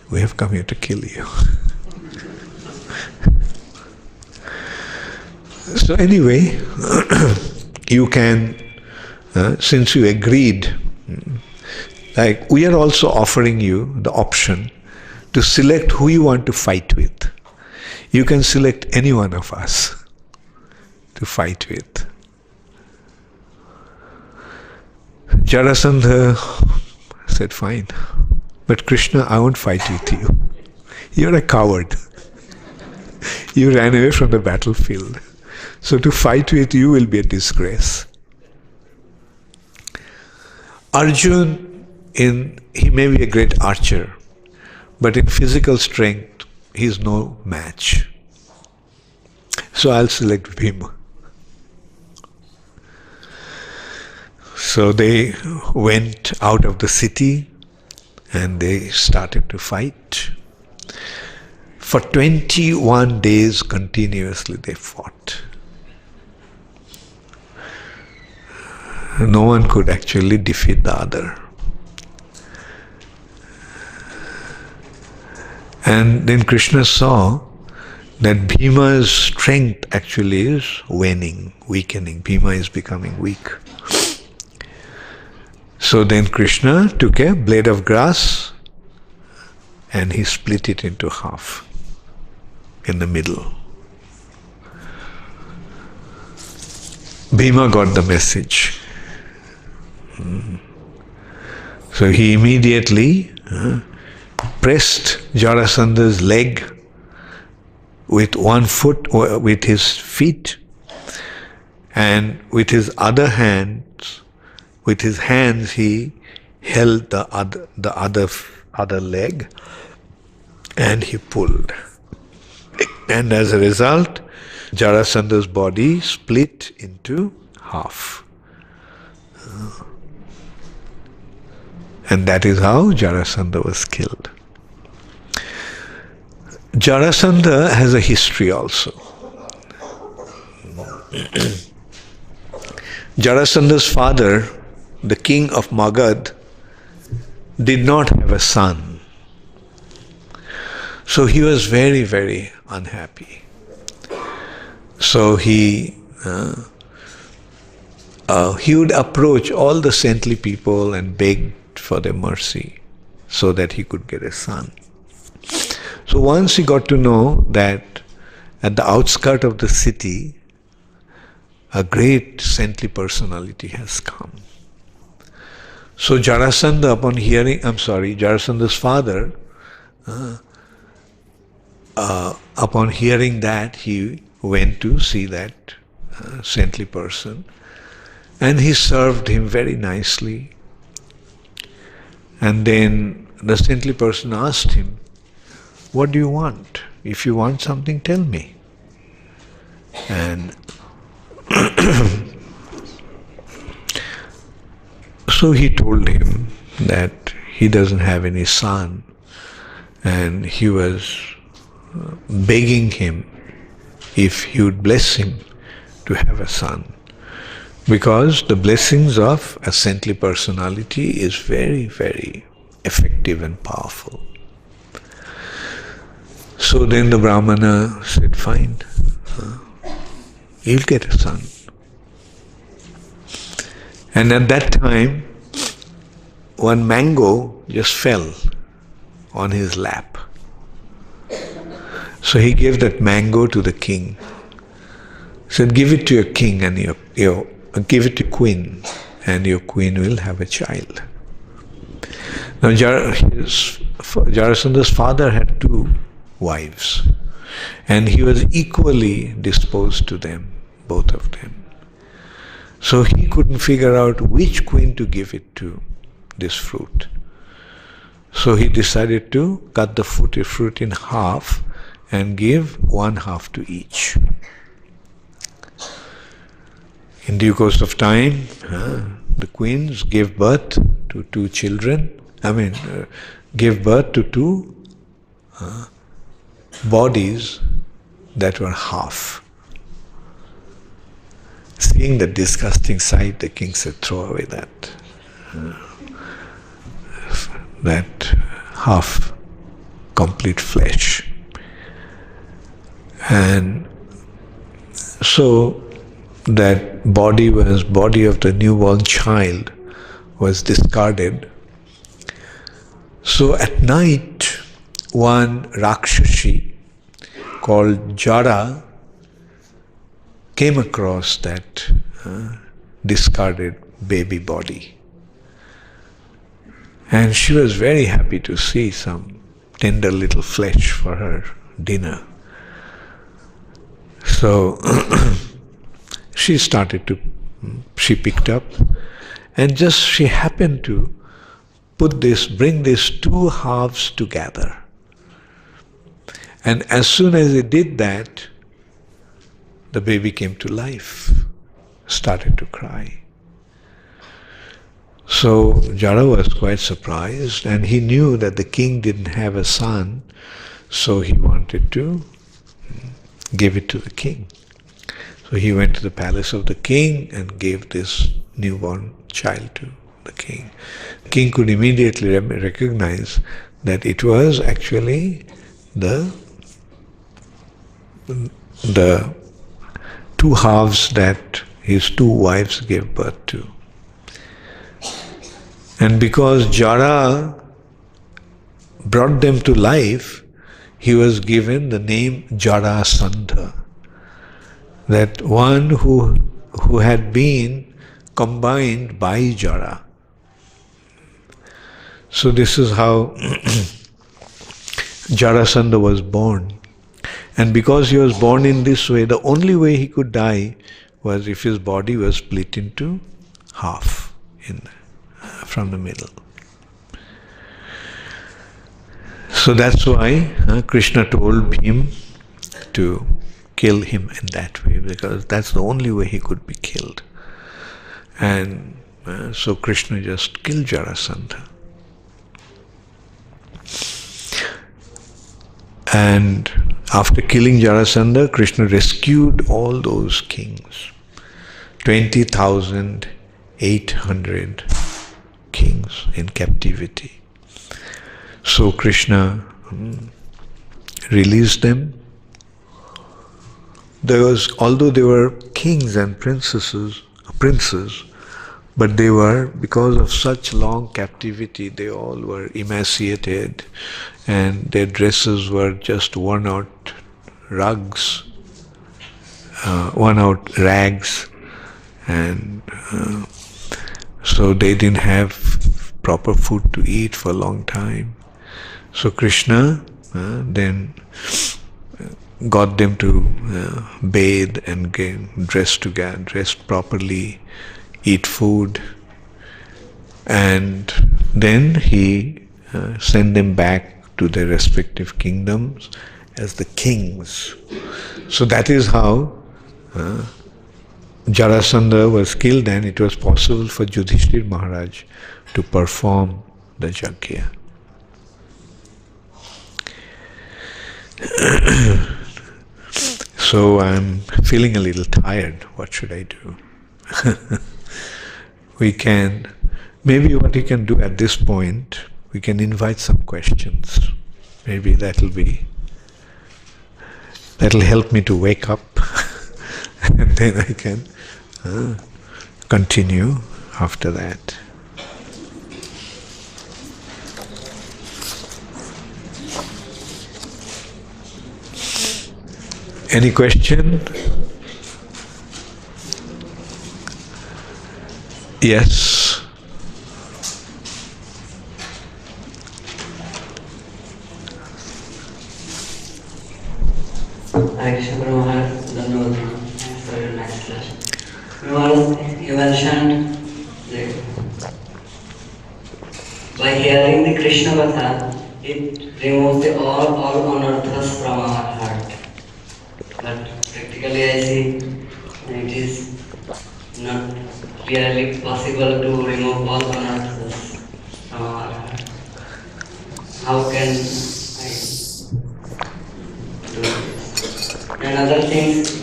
We have come here to kill you. So anyway, you can, since you agreed, like we are also offering you the option to select who you want to fight with. You can select any one of us to fight with. Jarasandha said, fine, but Krishna, I won't fight with you. You're a coward. You ran away from the battlefield. So to fight with you will be a disgrace. Arjuna, he may be a great archer, but in physical strength, he is no match. So I'll select Bhima. So they went out of the city and they started to fight. For 21 days continuously they fought. No one could actually defeat the other. And then Krishna saw that Bhima's strength actually is waning, weakening. Bhima is becoming weak. So then Krishna took a blade of grass and he split it into half in the middle. Bhima got the message. So he immediately pressed Jarasandha's leg with one foot, with his feet, and with his other hands, with his hands he held the other leg, and he pulled. And as a result, Jarasandha's body split into half. And that is how Jarasandha was killed. Jarasandha has a history also. Jarasandha's father, the king of Magad, did not have a son. So he was very, very unhappy. So he would approach all the saintly people and beg for their mercy so that he could get a son. So once he got to know that at the outskirt of the city, a great saintly personality has come. So Jarasandha, Jarasanda's father, upon hearing that, he went to see that saintly person, and he served him very nicely. And then the saintly person asked him, "What do you want? If you want something, tell me." And so he told him that he doesn't have any son, and he was begging him if he would bless him to have a son, because the blessings of a saintly personality is very, very effective and powerful. So then the Brahmana said, "Fine, you'll get a son." And at that time, one mango just fell on his lap. So he gave that mango to the king. He said, "Give it to your king and give it to queen, and your queen will have a child." Now Jarasanda's father had 2 wives, and he was equally disposed to them, both of them. So he couldn't figure out which queen to give it to, this fruit. So he decided to cut the fruit in half and give 1/2 to each. In due course of time, the queens gave birth to 2 children. Gave birth to 2 bodies that were half. Seeing the disgusting sight, the king said, "Throw away that half complete flesh." And so that body of the newborn child was discarded. So at night, one Rakshashi called Jara came across that discarded baby body. And she was very happy to see some tender little flesh for her dinner. So she picked up, and just she happened to bring these 2 halves together. And as soon as he did that, the baby came to life, started to cry. So Jara was quite surprised, and he knew that the king didn't have a son, so he wanted to give it to the king. So he went to the palace of the king and gave this newborn child to the king. The king could immediately recognize that it was actually the 2 halves that his 2 wives gave birth to. And because Jara brought them to life, he was given the name Jarasandha, that one who had been combined by Jara. So this is how Jarasandha was born. And because he was born in this way, the only way he could die was if his body was split into half from the middle. So that's why Krishna told Bhim to kill him in that way, because that's the only way he could be killed. And so Krishna just killed Jarasandha. And after killing Jarasandha, Krishna rescued all those kings, 20,800 kings in captivity. So Krishna released them. Although they were kings and princes, but they were, because of such long captivity, they all were emaciated, and their dresses were just worn out rugs, worn out rags, and so they didn't have proper food to eat for a long time. So Krishna then got them to bathe and get dressed properly, eat food, and then he sent them back to their respective kingdoms as the kings. So that is how Jarasandha was killed, and it was possible for Yudhishthir Maharaj to perform the yajna. So I'm feeling a little tired. What should I do? Maybe what we can do at this point, we can invite some questions. Maybe that'll help me to wake up, and then I can continue after that. Any question? Yes. You mentioned by hearing the Krishna Katha, it removes all unearths from our heart. But practically I see it is not really possible to remove all unearths from our heart. How can I do this? And other things,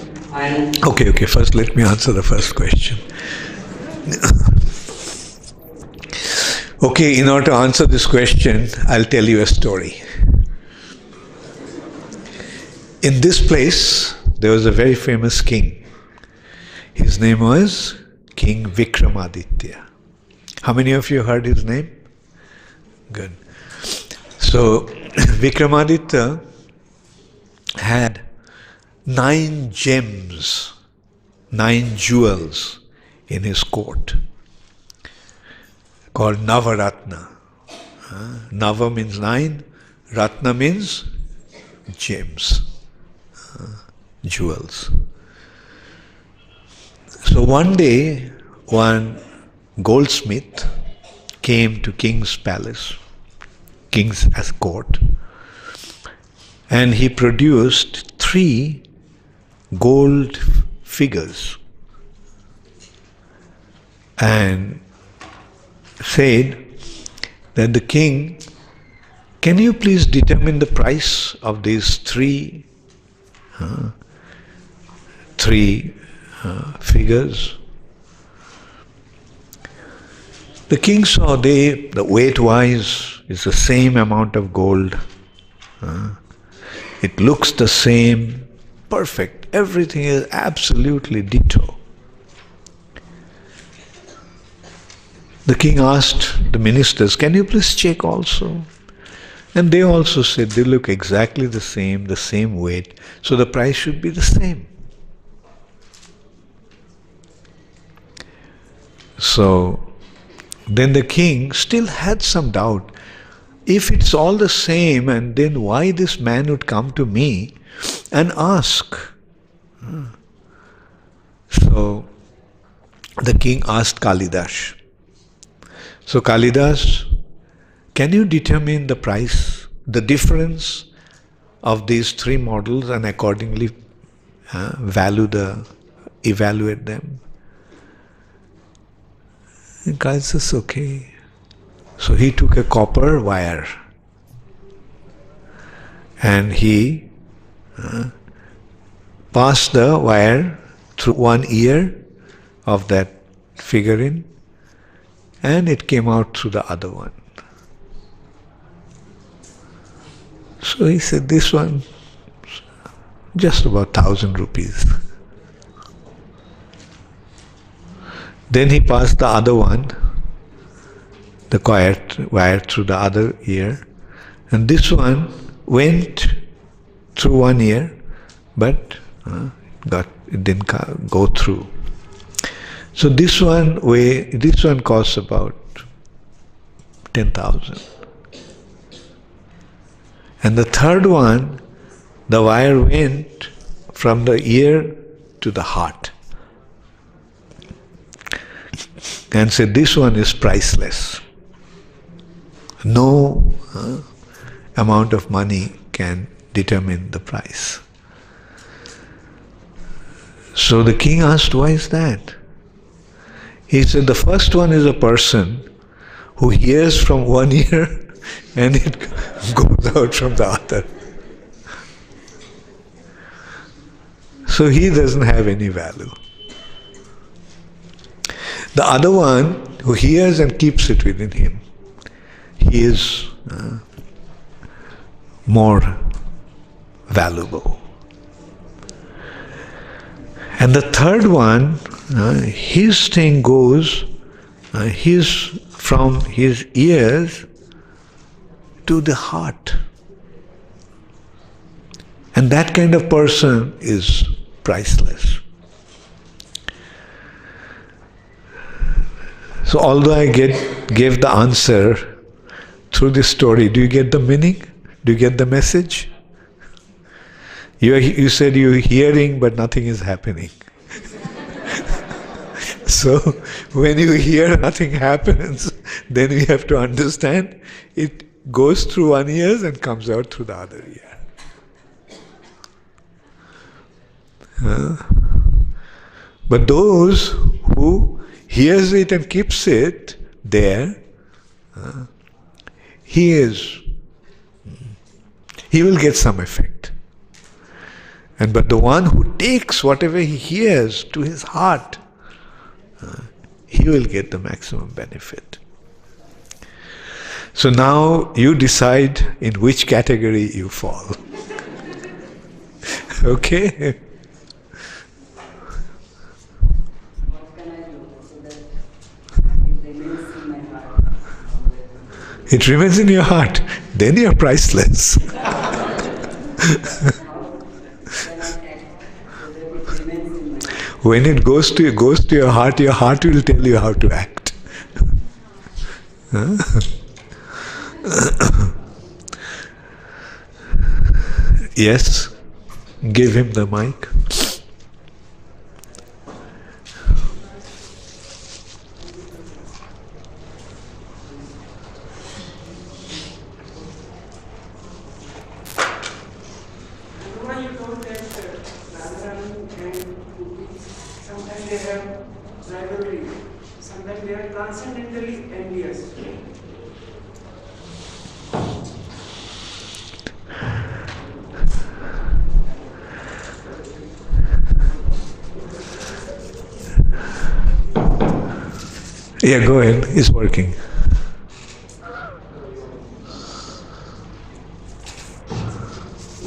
Okay, first let me answer the first question. Okay, in order to answer this question, I'll tell you a story. In this place, there was a very famous king. His name was King Vikramaditya. How many of you heard his name? Good. So, Vikramaditya had 9 gems, 9 jewels in his court, called Navaratna. Nava means 9, Ratna means gems, jewels. So one day, one goldsmith came to king's palace, king's court, and he produced 3 gold figures and said that the king, can you please determine the price of these 3 figures? The king saw the weight-wise is the same amount of gold. It looks the same, perfect. Everything is absolutely ditto. The king asked the ministers, can you please check also? And they also said they look exactly the same weight, so the price should be the same. So then the king still had some doubt. If it's all the same, and then why this man would come to me and ask? So the king asked Kalidas. So Kalidas, can you determine the price, the difference of these 3 models, and accordingly evaluate them? And Kalidas says, okay. So he took a copper wire and he passed the wire through one ear of that figurine, and it came out through the other one. So he said, this one, just about 1,000 rupees. Then he passed the other one, the wire through the other ear, and this one went through one ear, but got it didn't go through. So this one costs about 10,000. And the third one, the wire went from the ear to the heart. And said, this one is priceless. No amount of money can determine the price. So the king asked, why is that? He said, the first one is a person who hears from one ear and it goes out from the other. So he doesn't have any value. The other one who hears and keeps it within him, he is more valuable. And the third one, his thing goes, from his ears to the heart. And that kind of person is priceless. So although I gave the answer through this story, do you get the meaning? Do you get the message? You said you're hearing but nothing is happening. So when you hear nothing happens, then we have to understand it goes through one ear and comes out through the other ear. But those who hears it and keeps it there, he will get some effect. But the one who takes whatever he hears to his heart, he will get the maximum benefit. So now you decide in which category you fall. Okay? What can I do so that it remains in my heart? It remains in your heart. Then you are priceless. How can I act so that it remains in my heart? When it goes to your heart will tell you how to act. Yes, give him the mic. You told that Radharani and Gopi, sometimes they have rivalry, sometimes they are transcendentally envious. Yeah, go ahead. It's working.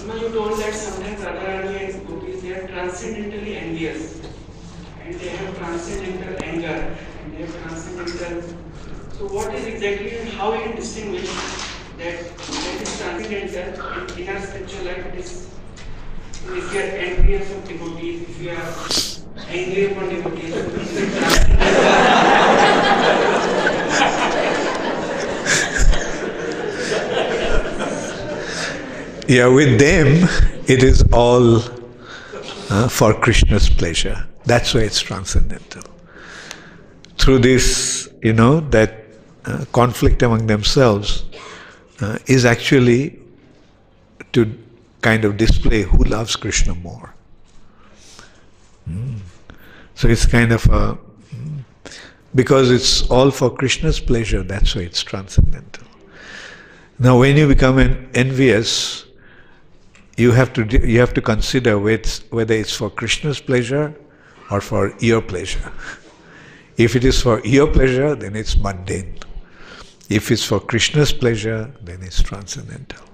You told that sometimes Radharani and Gopi, they are transcendentally envious. And they have transcendental anger. And they have transcendental. So what is exactly, how you distinguish that is transcendental and in our spiritual life it is, if you are envious of devotees, if you are angry upon devotees, it is transcendental. Yeah, with them, it is all for Krishna's pleasure. That's why it's transcendental. Through this, that conflict among themselves is actually to kind of display who loves Krishna more. So it's kind of because it's all for Krishna's pleasure, that's why it's transcendental. Now when you become envious, you have to consider whether it's for Krishna's pleasure or for your pleasure. If it is for your pleasure, then it's mundane. If it's for Krishna's pleasure, then it's transcendental.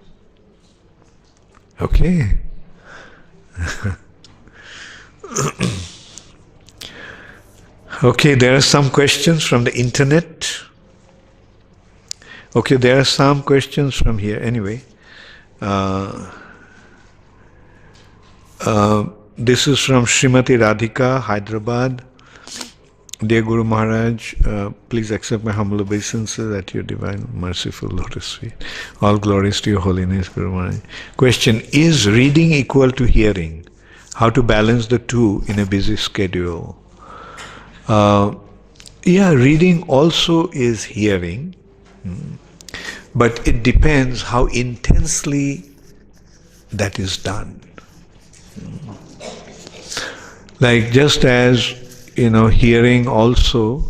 Okay? Okay, there are some questions from the internet. Okay, there are some questions from here. Anyway, This is from Srimati Radhika, Hyderabad. Dear Guru Maharaj, please accept my humble obeisances at your divine, merciful lotus feet. All glories to your holiness, Guru Maharaj. Question, is reading equal to hearing? How to balance the two in a busy schedule? Yeah, reading also is hearing, but it depends how intensely that is done. Like just as, hearing also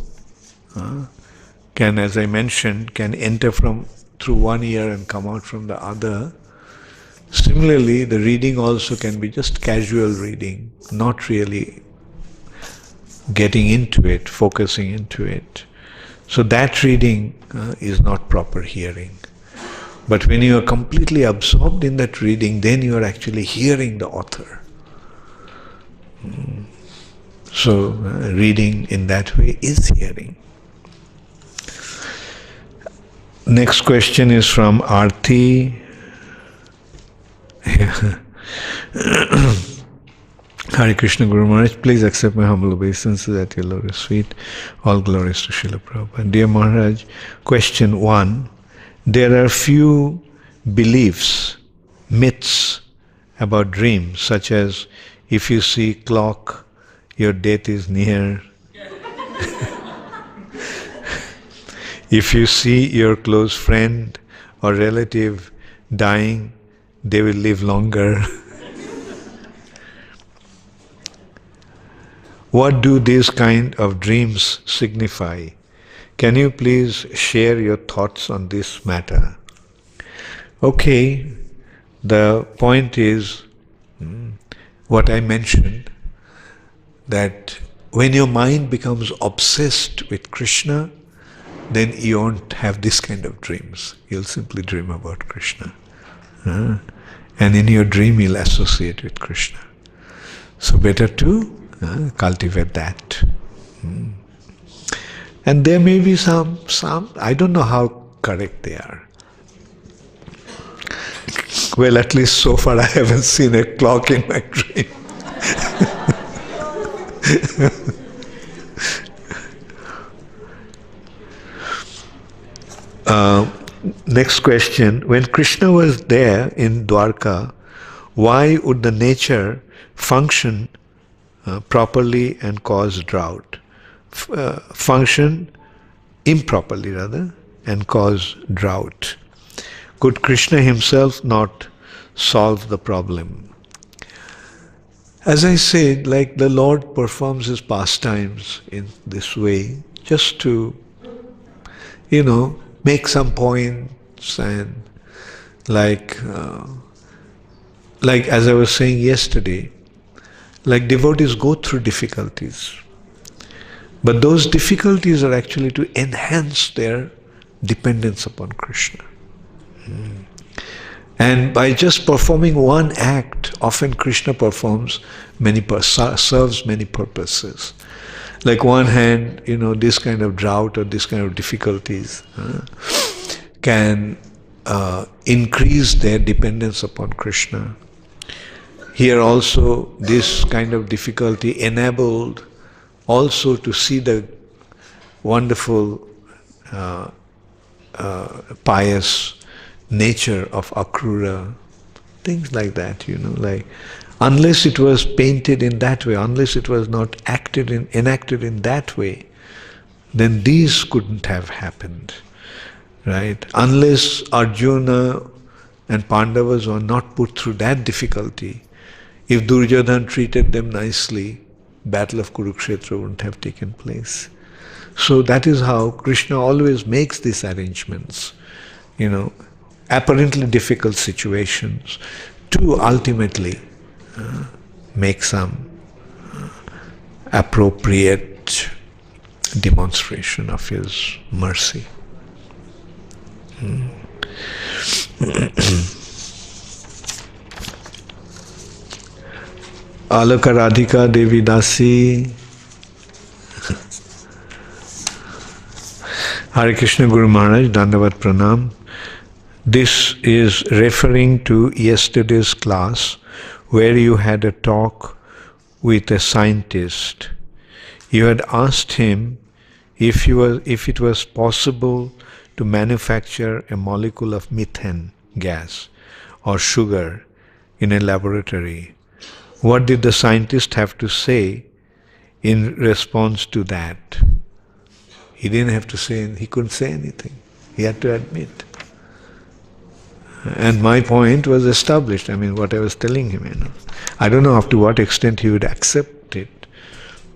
can, as I mentioned, can enter through one ear and come out from the other. Similarly, the reading also can be just casual reading, not really getting into it, focusing into it. So that reading is not proper hearing. But when you are completely absorbed in that reading, then you are actually hearing the author. So reading in that way is hearing. Next question is from Arti. Hare Krishna Guru Maharaj, please accept my humble obeisances at your lotus feet. All glories to Srila Prabhupada. Dear Maharaj, question 1. There are few beliefs, myths about dreams, such as if you see clock, your death is near. If you see your close friend or relative dying, they will live longer. What do these kind of dreams signify? Can you please share your thoughts on this matter? Okay, the point is what I mentioned, that when your mind becomes obsessed with Krishna, then you won't have this kind of dreams. You'll simply dream about Krishna. And in your dream you'll associate with Krishna. So better to cultivate that. And there may be some, I don't know how correct they are. Well, at least so far I haven't seen a clock in my dream. Next question. When Krishna was there in Dwaraka, why would the nature function properly and cause drought? Function improperly rather and cause drought. Could Krishna himself not solve the problem? As I said, like the Lord performs his pastimes in this way, just to, make some points and like as I was saying yesterday, like devotees go through difficulties. But those difficulties are actually to enhance their dependence upon Krishna. And by just performing one act, often Krishna performs serves many purposes. Like one hand, this kind of drought or this kind of difficulties can increase their dependence upon Krishna. Here also, this kind of difficulty enabled also to see the wonderful pious nature of Akrura, things like that, like unless it was painted in that way, unless it was not enacted in that way, then these couldn't have happened, right? Unless Arjuna and Pandavas were not put through that difficulty, if Duryodhana treated them nicely, Battle of Kurukshetra wouldn't have taken place. So that is how Krishna always makes these arrangements, apparently difficult situations, to ultimately make some appropriate demonstration of his mercy. Alaka Radhika Devi Dasi. Hare Krishna Guru Maharaj, Dandavat Pranam. This is referring to yesterday's class where you had a talk with a scientist. You had asked him if it was possible to manufacture a molecule of methane gas or sugar in a laboratory. What did the scientist have to say in response to that? He didn't have to say, he couldn't say anything. He had to admit. And my point was established. I mean, what I was telling him, I don't know up to what extent he would accept it,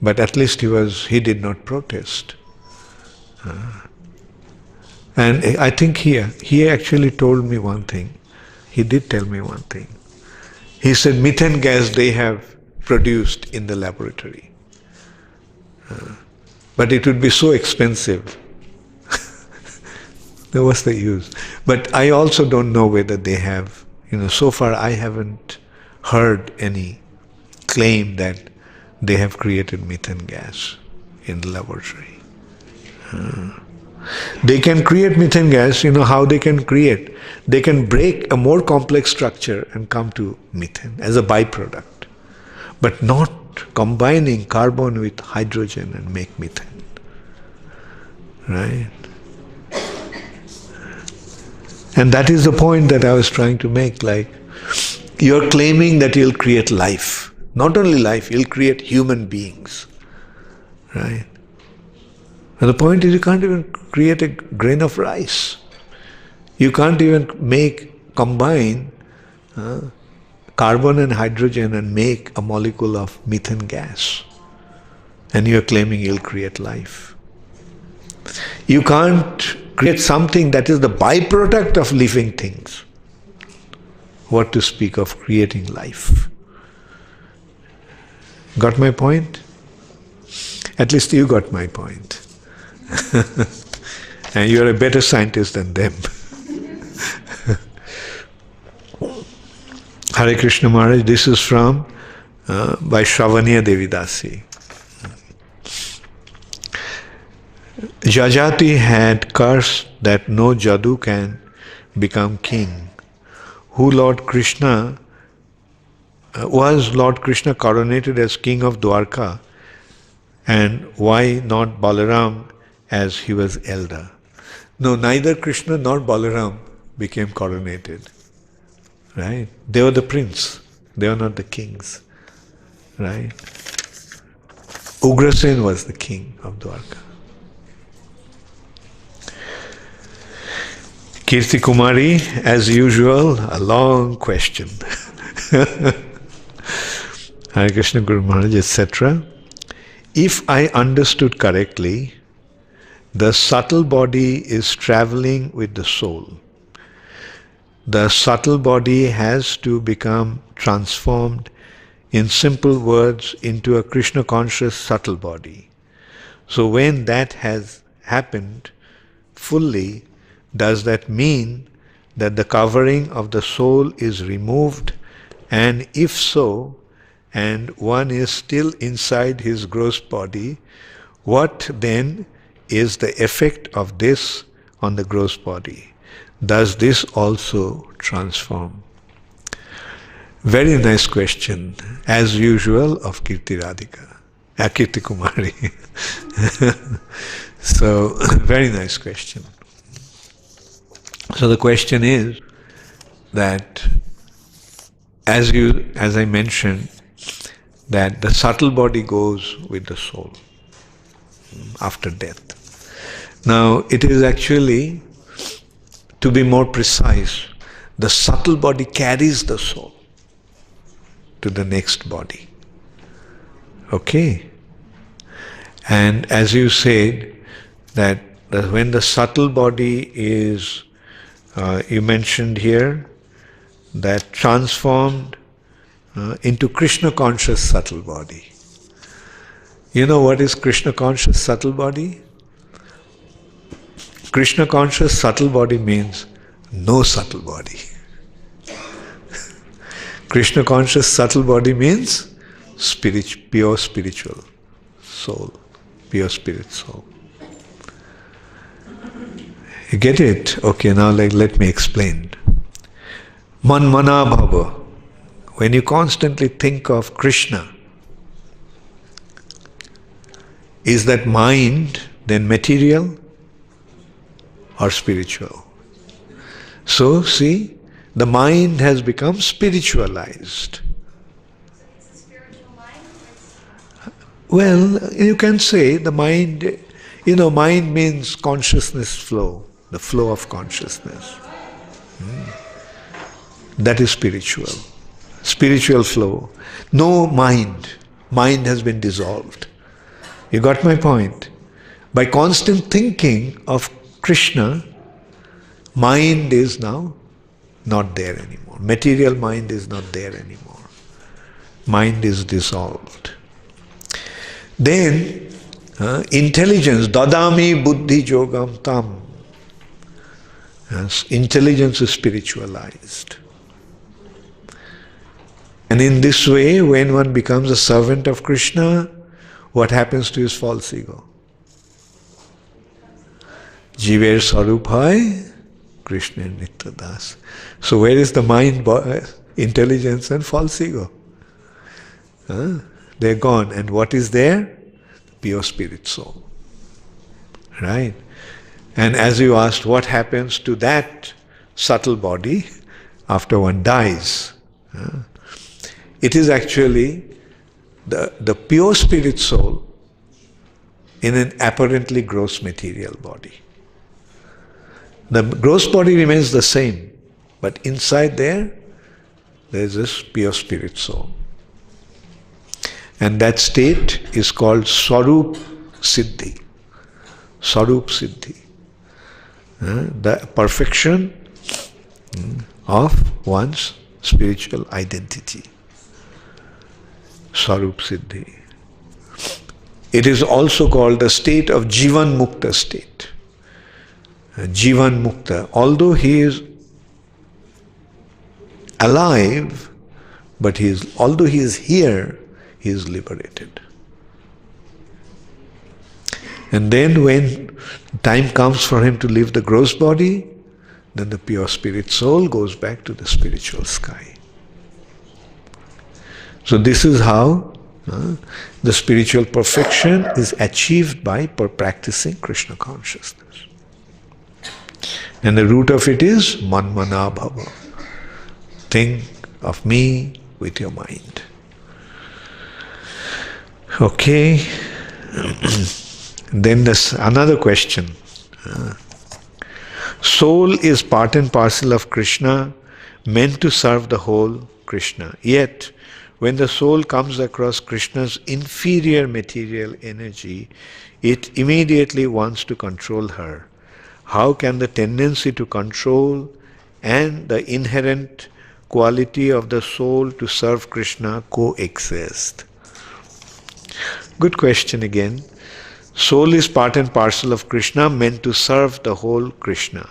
but at least he did not protest. And I think he actually told me one thing. He did tell me one thing. He said, methane gas they have produced in the laboratory. But it would be so expensive. What's the use? But I also don't know whether they have, so far I haven't heard any claim that they have created methane gas in the laboratory. They can create methane gas, how they can create. They can break a more complex structure and come to methane as a byproduct, but not combining carbon with hydrogen and make methane. Right? And that is the point that I was trying to make, like, you're claiming that you'll create life. Not only life, you'll create human beings. Right? And the point is, you can't even create a grain of rice. You can't even combine carbon and hydrogen and make a molecule of methane gas. And you're claiming you'll create life. You can't create something that is the byproduct of living things. What to speak of creating life? Got my point? At least you got my point. And you're a better scientist than them. Hare Krishna Maharaj, this is from by Shravaniya Devidasi. Jajati had cursed that no Jadu can become king. Was Lord Krishna coronated as king of Dwaraka, and why not Balaram as he was elder? No, neither Krishna nor Balaram became coronated. Right? They were the prince. They were not the kings. Right? Ugrasen was the king of Dwaraka. Kirti Kumari, as usual, a long question. Hare Krishna Guru Maharaj, etc. If I understood correctly, the subtle body is traveling with the soul. The subtle body has to become transformed, in simple words, into a Krishna conscious subtle body. So when that has happened fully, does that mean that the covering of the soul is removed? And if so, and one is still inside his gross body, what then is the effect of this on the gross body? Does this also transform? Very nice question, as usual, of Kirti Radhika, Kirti Kumari. So, very nice question. So the question is that, as I mentioned, that the subtle body goes with the soul after death. Now, it is actually, to be more precise, the subtle body carries the soul to the next body. Okay? And as you said, that when the subtle body is, you mentioned here, that transformed into Krishna conscious subtle body. You know what is Krishna conscious subtle body? Krishna conscious subtle body means no subtle body. Krishna conscious subtle body means pure spiritual soul, pure spirit soul. You get it? Okay, now let me explain. Man mana bhava. When you constantly think of Krishna, Is that mind then material or spiritual? So, see, the mind has become spiritualized. It's a spiritual mind? Well, you can say the mind, mind means consciousness flow, the flow of consciousness. That is spiritual. Spiritual flow. No mind. Mind has been dissolved. You got my point? By constant thinking of Krishna, mind is now not there anymore. Material mind is not there anymore. Mind is dissolved. Then, intelligence, dadami buddhi yogam tam. Yes, intelligence is spiritualized. And in this way, when one becomes a servant of Krishna, what happens to his false ego? Jiver sarup hai, Krishna nitya das. So where is the mind, intelligence and false ego? They're gone. And what is there? Pure spirit soul. Right? And as you asked, what happens to that subtle body after one dies? It is actually the pure spirit soul in an apparently gross material body. The gross body remains the same, but inside there is this pure spirit soul. And that state is called Swarup Siddhi. Swarup Siddhi. The perfection of one's spiritual identity. Swarup Siddhi. It is also called the state of Jivan Mukta state. Jivan Mukta. Although he is alive, but although he is here, he is liberated. And then when time comes for him to leave the gross body, then the pure spirit soul goes back to the spiritual sky. So this is how the spiritual perfection is achieved by practicing Krishna consciousness. And the root of it is manmana bhava. Think of me with your mind. Okay. Then there's another question. Soul is part and parcel of Krishna, meant to serve the whole Krishna. Yet, when the soul comes across Krishna's inferior material energy, it immediately wants to control her. How can the tendency to control and the inherent quality of the soul to serve Krishna coexist? Good question again. Soul is part and parcel of Krishna, meant to serve the whole Krishna.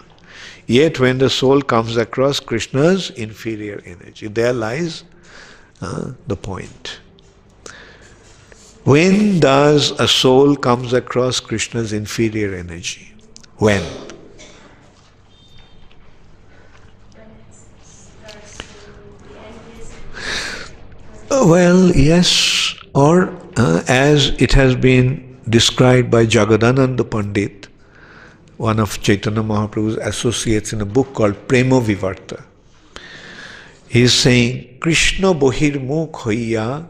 Yet when the soul comes across Krishna's inferior energy, there lies the point. When does a soul comes across Krishna's inferior energy? When? Well, yes, or as it has been described by Jagadananda Pandit, one of Chaitanya Mahaprabhu's associates, in a book called Prema Vivarta. He is saying, Krishna bohirmukh hoiya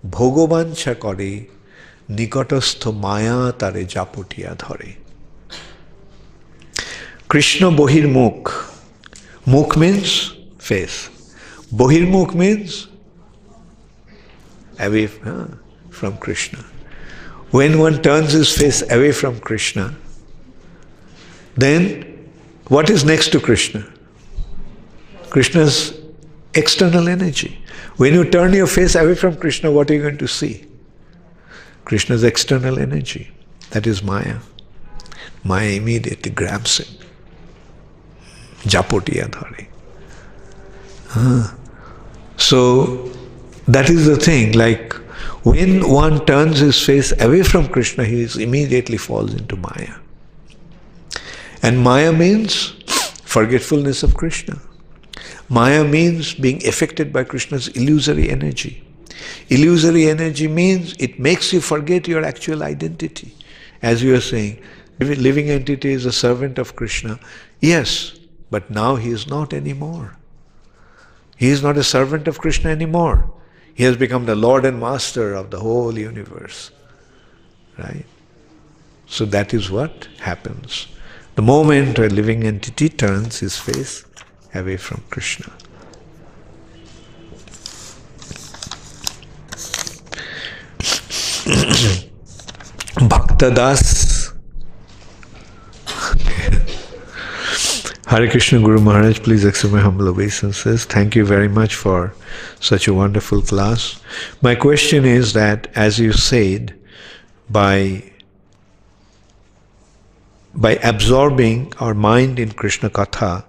bhogavancha kore nikatastha maya tare japotiya dhare. Krishna bohirmukh. Mukh means face. Bohirmukh means away from Krishna. When one turns his face away from Krishna, then what is next to Krishna? Krishna's external energy. When you turn your face away from Krishna, what are you going to see? Krishna's external energy. That is Maya. Maya immediately grabs him. Japotiya dhare. So, that is the thing, like when one turns his face away from Krishna, he immediately falls into Maya. And Maya means forgetfulness of Krishna. Maya means being affected by Krishna's illusory energy. Illusory energy means it makes you forget your actual identity. As you are saying, living entity is a servant of Krishna. Yes, but now he is not anymore. He is not a servant of Krishna anymore. He has become the Lord and Master of the whole universe. Right? So that is what happens. The moment a living entity turns his face away from Krishna. Bhaktadas. Hare Krishna Guru Maharaj, please accept my humble obeisances. Thank you very much for such a wonderful class. My question is that, as you said, by absorbing our mind in Krishna Katha,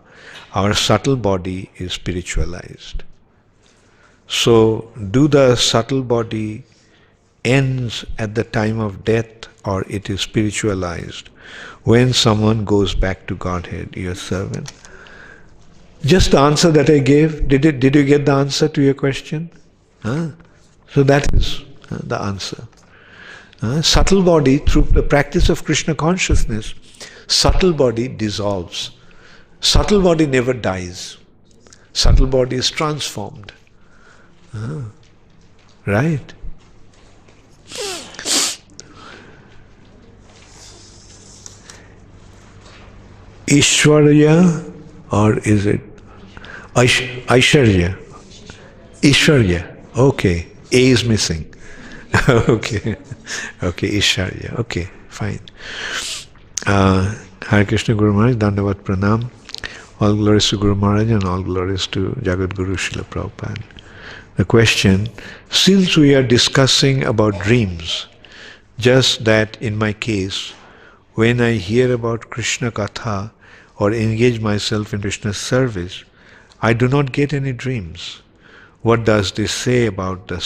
our subtle body is spiritualized. So, do the subtle body ends at the time of death, or it is spiritualized when someone goes back to Godhead, your servant? Just the answer that I gave, did you get the answer to your question? So that is the answer. Subtle body, through the practice of Krishna consciousness, subtle body dissolves. Subtle body never dies. Subtle body is transformed. Right? Ishwarya, or is it Aishwarya? Ishwarya. Okay. A is missing. Okay. Okay, Ishwarya. Okay, fine. Hare Krishna Guru Maharaj, Dandavat Pranam. All glories to Guru Maharaj and all glories to Jagat Guru Srila Prabhupada. The question, since we are discussing about dreams, just that in my case, when I hear about Krishna Katha or engage myself in Krishna's service, I do not get any dreams. What does this say about the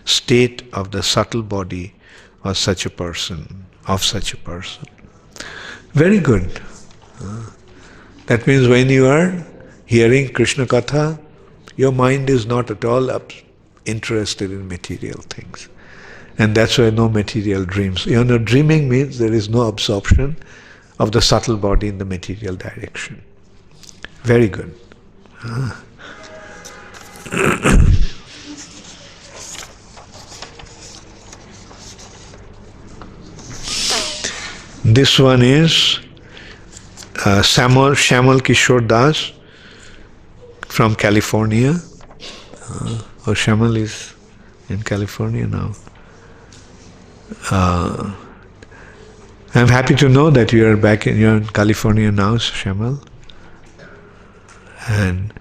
state of the subtle body of such a person? Very good. That means when you are hearing Krishna Katha, your mind is not at all interested in material things. And that's why no material dreams. Dreaming means there is no absorption of the subtle body in the material direction. Very good. This one is Shamal Kishore Das from California. Shamal is in California now. I'm happy to know that you're in California now, Shamal. And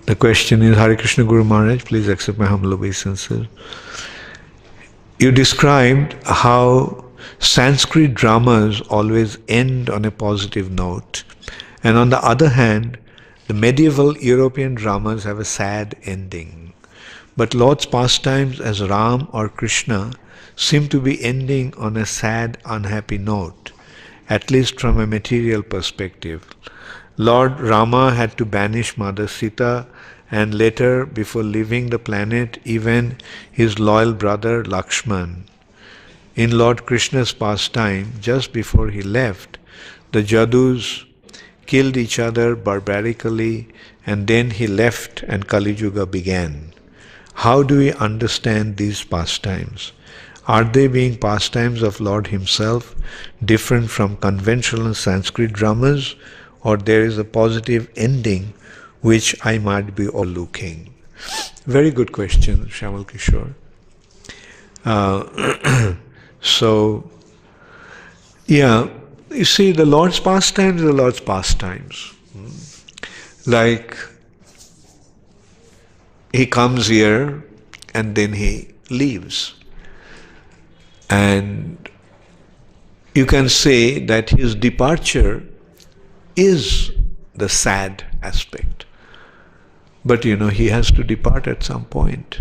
the question is, Hare Krishna Guru Maharaj, please accept my humble obeisances. You described how Sanskrit dramas always end on a positive note, and on the other hand, the medieval European dramas have a sad ending. But Lord's pastimes as Ram or Krishna seem to be ending on a sad, unhappy note, at least from a material perspective. Lord Rama had to banish Mother Sita, and later, before leaving the planet, even his loyal brother Lakshman. In Lord Krishna's pastime, just before he left, the Jadus killed each other barbarically, and then he left and Kali Yuga began. How do we understand these pastimes? Are they being pastimes of Lord himself, different from conventional Sanskrit dramas, or there is a positive ending which I might be overlooking? Very good question, Shamal Kishore. You see, the Lord's pastimes are the Lord's pastimes. Like, he comes here and then he leaves. And you can say that his departure is the sad aspect. But he has to depart at some point.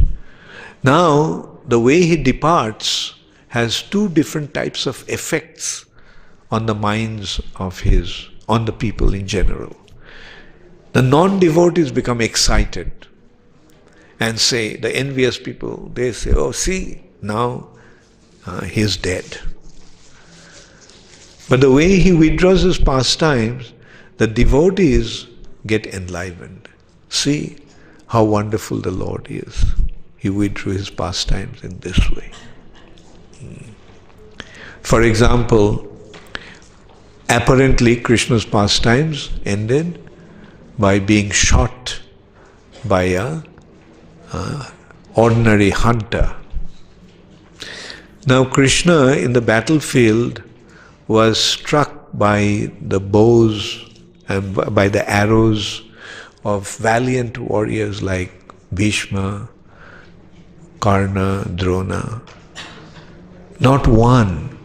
Now, the way he departs has two different types of effects on the minds of on the people in general. The non-devotees become excited. and say, the envious people, they say, oh, see, now he's dead. But the way he withdraws his pastimes, the devotees get enlivened. See how wonderful the Lord is. He withdrew his pastimes in this way. For example, apparently Krishna's pastimes ended by being shot by a ordinary hunter. Now Krishna in the battlefield was struck by the bows and by the arrows of valiant warriors like Bhishma, Karna, Drona. Not one,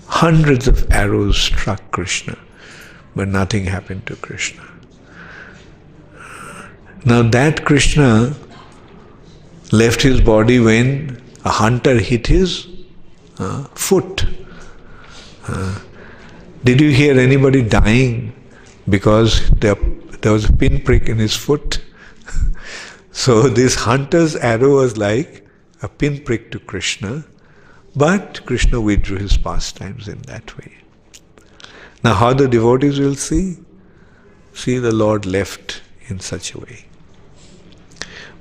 hundreds of arrows struck Krishna, but nothing happened to Krishna. Now that Krishna left his body when a hunter hit his foot. Did you hear anybody dying because there was a pinprick in his foot? So this hunter's arrow was like a pinprick to Krishna, but Krishna withdrew his pastimes in that way. Now how the devotees will see? See, the Lord left in such a way.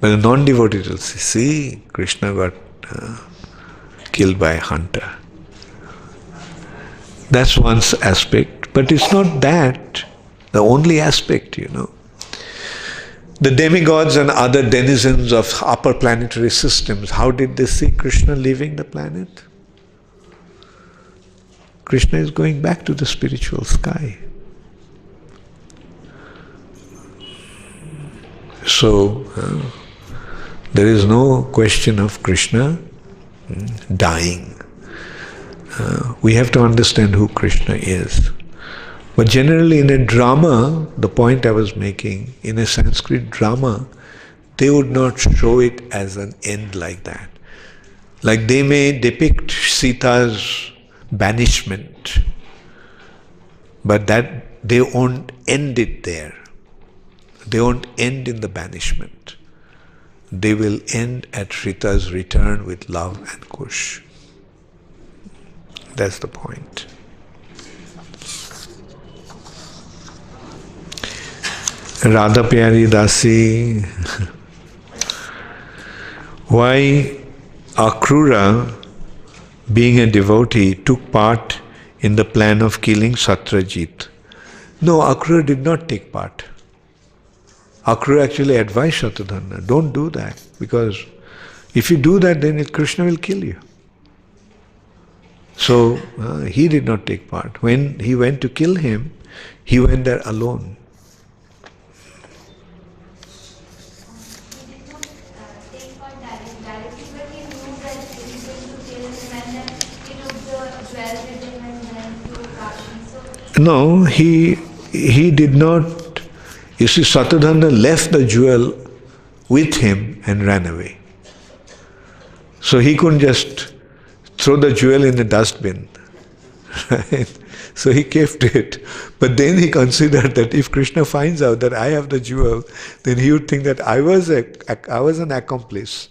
But the non-devotees will see, Krishna got killed by a hunter. That's one aspect, but it's not that the only aspect, The demigods and other denizens of upper planetary systems, how did they see Krishna leaving the planet? Krishna is going back to the spiritual sky. So, there is no question of Krishna dying. We have to understand who Krishna is. But generally in a drama, the point I was making, in a Sanskrit drama, they would not show it as an end like that. Like they may depict Sita's banishment, but that they won't end it there. They won't end in the banishment. They will end at Sita's return with love and kush. That's the point. Radha Pyari Dasi. Why Akrura, being a devotee, took part in the plan of killing Satyajit? No, Akrura did not take part. Akrura actually advised Shatadhanna, don't do that, because if you do that, then Krishna will kill you. So he did not take part. When he went to kill him, he went there alone. He did not take part directly, but he knew that he was going to kill him, and then he took the jewel with him and then flew Kashi. So No, he did not. You see, Satadhanna left the jewel with him and ran away. So he couldn't just throw the jewel in the dustbin. Right? So he kept it. But then he considered that if Krishna finds out that I have the jewel, then he would think that I was an accomplice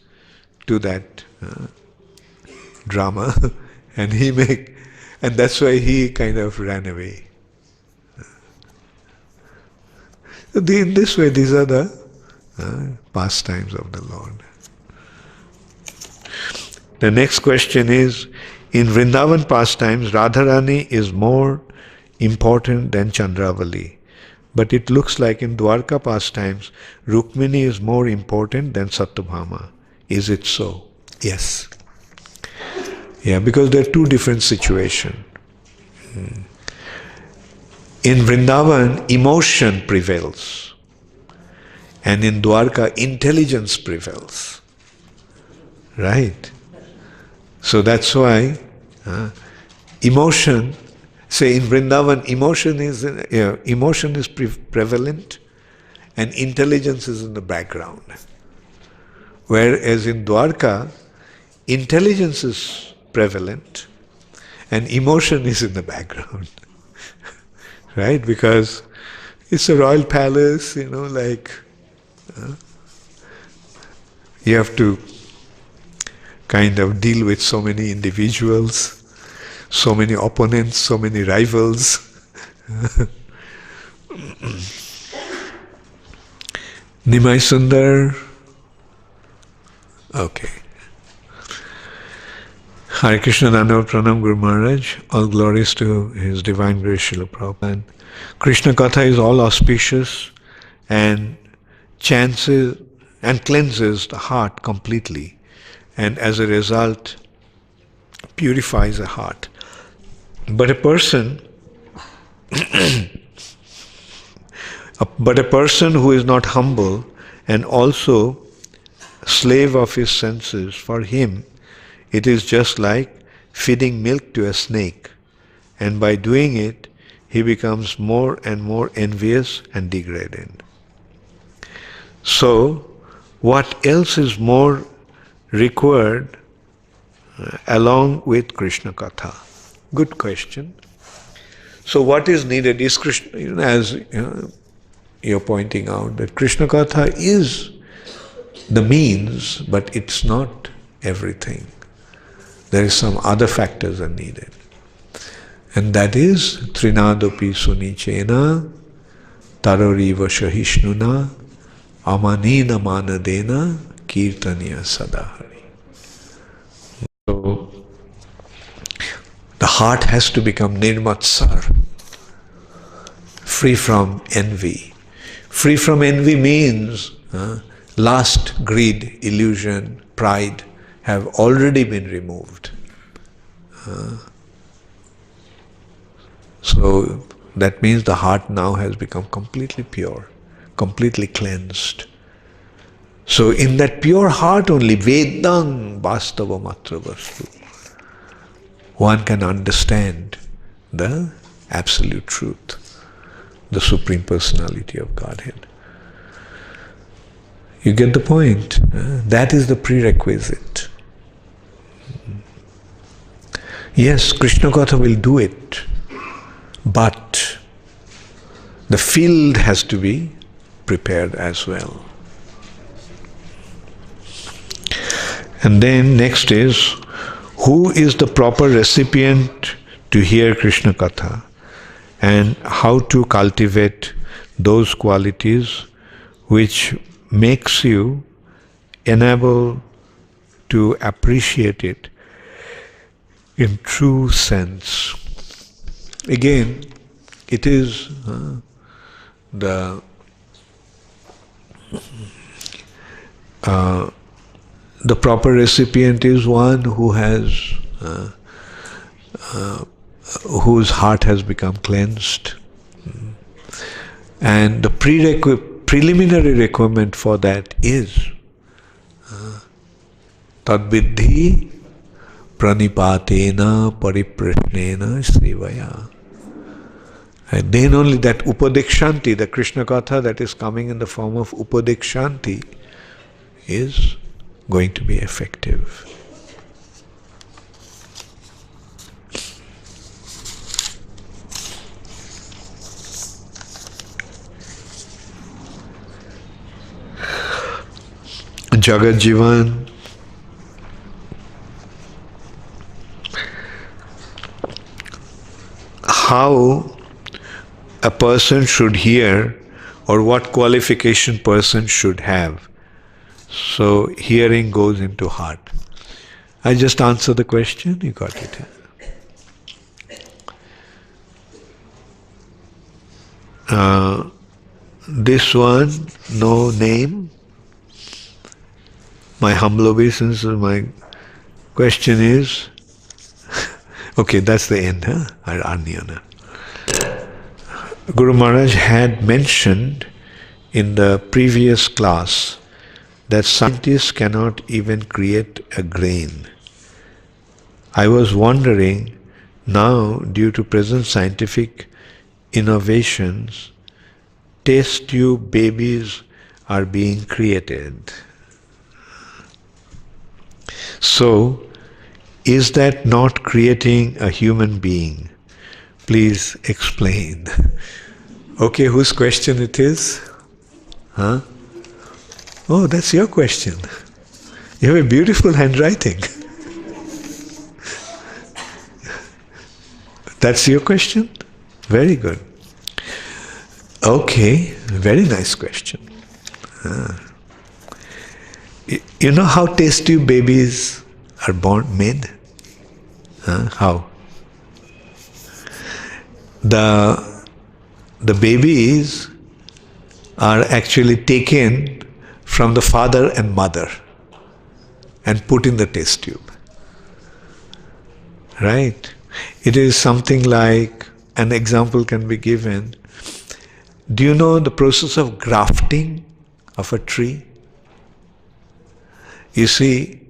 to that drama, and that's why he kind of ran away. In this way, these are the pastimes of the Lord. The next question is, in Vrindavan pastimes, Radharani is more important than Chandravali. But it looks like in Dwaraka pastimes, Rukmini is more important than Satyabhama. Is it so? Yes. Yeah, because there are two different situations. In Vrindavan, emotion prevails. And in Dwaraka, intelligence prevails. Right? So that's why emotion, say in Vrindavan, emotion is prevalent and intelligence is in the background. Whereas in Dwaraka, intelligence is prevalent and emotion is in the background. Right? Because it's a royal palace, You have to kind of deal with so many individuals, so many opponents, so many rivals. Nimai Sundar? Okay. Hare Krishna, Dandavat Pranam Guru Maharaj. All glories to His Divine Grace Srila Prabhupada. Krishna Katha is all auspicious and chances and cleanses the heart completely, and as a result purifies the heart. But a person who is not humble and also slave of his senses, for him it is just like feeding milk to a snake, and by doing it he becomes more and more envious and degraded. So, what else is more required along with Krishna Katha? Good question. So, what is needed is Krishna, as you're pointing out, that Krishna Katha is the means, but it's not everything. There is some other factors are needed. And that is Trinadopi Sunichena, Taroriva Shahishnuna, Amanina Manadena, Kirtaniya Sadahari. So, the heart has to become nirmatsar, free from envy. Free from envy means lust, greed, illusion, pride have already been removed. So that means the heart now has become completely pure, completely cleansed. So in that pure heart only, Vedang Vastava Matra Vastu, one can understand the absolute truth, the Supreme Personality of Godhead. You get the point? That is the prerequisite. Yes, Krishna Katha will do it, but the field has to be prepared as well. And then next is, who is the proper recipient to hear Krishna Katha, and how to cultivate those qualities which makes you enable to appreciate it in true sense. Again, it is the proper recipient is one who has whose heart has become cleansed, and the preliminary requirement for that is tadviddhi pranipatena pariprashnena sevaya. And then only that upadekshanti, the Krishna Katha that is coming in the form of upadekshanti, is going to be effective. Jagat Jivan, how a person should hear, or what qualification person should have. So hearing goes into heart. I just answered the question, you got it. This one, no name. My humble obeisance, my question is, okay, that's the end, Arnyana. Guru Maharaj had mentioned in the previous class that scientists cannot even create a grain. I was wondering, now due to present scientific innovations, test tube babies are being created. So, is that not creating a human being? Please explain. Okay, whose question it is? Huh? Oh, that's your question. You have a beautiful handwriting. That's your question? Very good. Okay, very nice question. You know how test tube babies are made? How? The babies are actually taken from the father and mother and put in the test tube. Right? It is something like, an example can be given. Do you know the process of grafting of a tree? You see,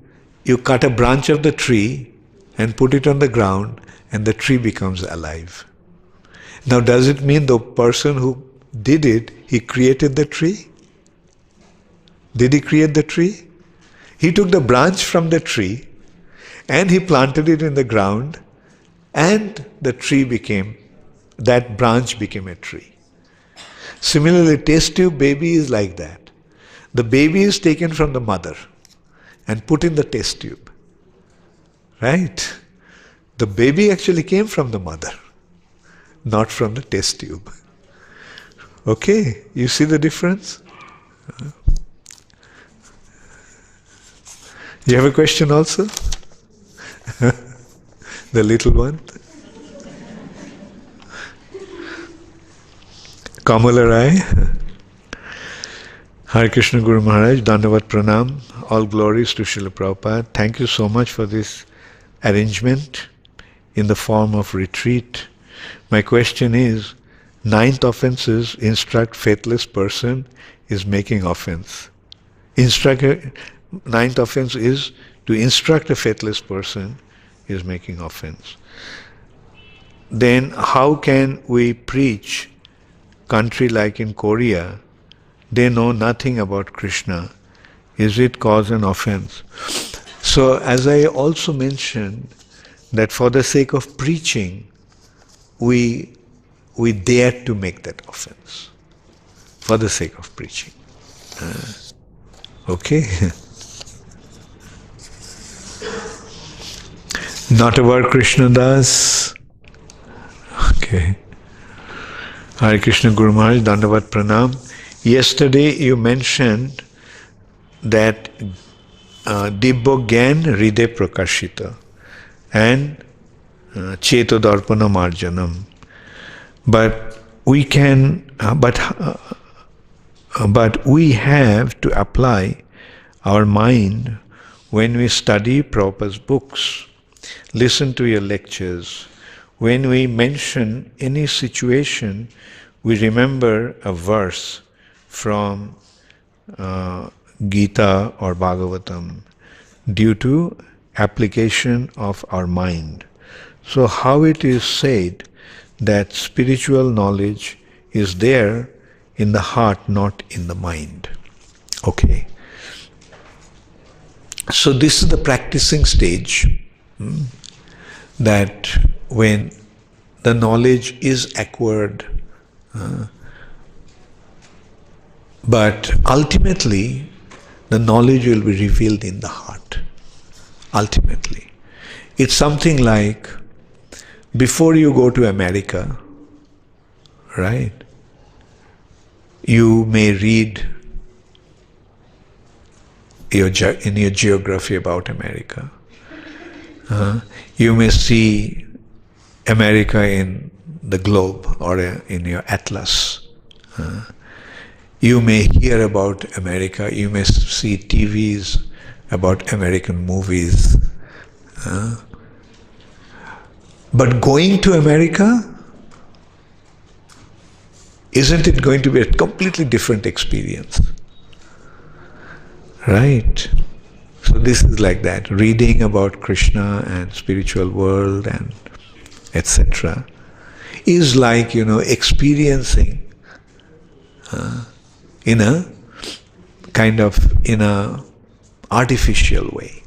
you cut a branch of the tree and put it on the ground and the tree becomes alive. Now, does it mean the person who did it, he created the tree? Did he create the tree? He took the branch from the tree and he planted it in the ground, and that branch became a tree. Similarly, test tube baby is like that. The baby is taken from the mother and put in the test tube. Right? The baby actually came from the mother, not from the test tube. Okay, you see the difference? You have a question also? The little one? Kamala Rai? Hare Krishna Guru Maharaj, Dandavat Pranam, all glories to Srila Prabhupada. Thank you so much for this arrangement in the form of retreat. My question is, ninth offense is instruct faithless person is making offense. Ninth offense is to instruct a faithless person is making offense. Then how can we preach country like in Korea? They know nothing about Krishna. Is it cause an offense? So as I also mentioned, that for the sake of preaching, we dare to make that offense. For the sake of preaching. Okay? Not about Krishna Das. Okay. Hare Krishna Guru Maharaj, Dandavat Pranam. Yesterday you mentioned that Dibbo Gyan Hriday Prakashita and Cheto Darpana Marjanam. But we have to apply our mind when we study Prabhupada's books, listen to your lectures. When we mention any situation, we remember a verse from Gita or Bhagavatam due to application of our mind. So how it is said that spiritual knowledge is there in the heart, not in the mind. Okay. So this is the practicing stage, that when the knowledge is acquired, but ultimately the knowledge will be revealed in the heart. Ultimately. It's something like, before you go to America, right, you may read in your geography about America. You may see America in the globe or in your atlas. You may hear about America, you may see TVs about American movies. But going to America, isn't it going to be a completely different experience? Right? So this is like that. Reading about Krishna and spiritual world and etc. is like, experiencing in a kind of, in a artificial way.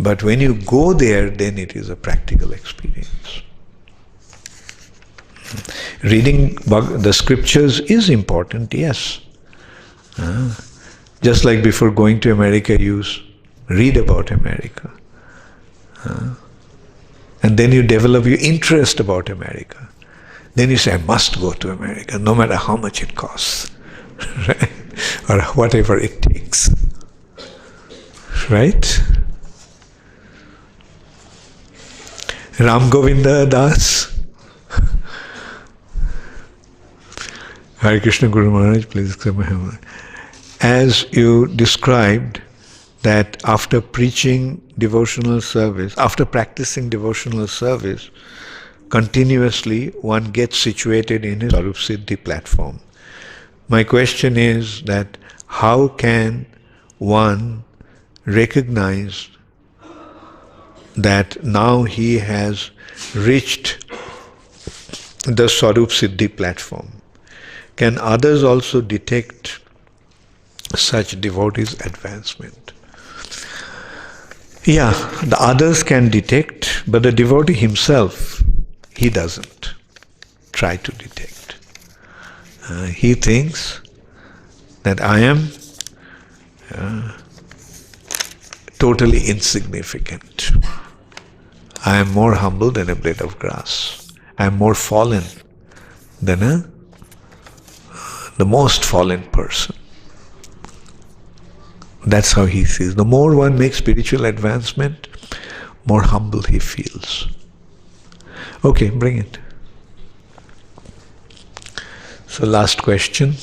But when you go there, then it is a practical experience. Reading the scriptures is important, yes. Just like before going to America, you read about America. And then you develop your interest about America. Then you say, I must go to America, no matter how much it costs. Right? Or whatever it takes. Right? Ram Govinda Das. Hare Krishna Guru Maharaj, please accept my humble. As you described that after preaching devotional service, after practicing devotional service, continuously one gets situated in his Swarup Siddhi platform. My question is that how can one recognize that now he has reached the Swarup Siddhi platform? Can others also detect such devotees' advancement? Yeah, the others can detect, but the devotee himself, he doesn't try to detect. He thinks that I am totally insignificant. I am more humble than a blade of grass. I am more fallen than the most fallen person. That's how he sees. The more one makes spiritual advancement, more humble he feels. Okay, bring it. So last question.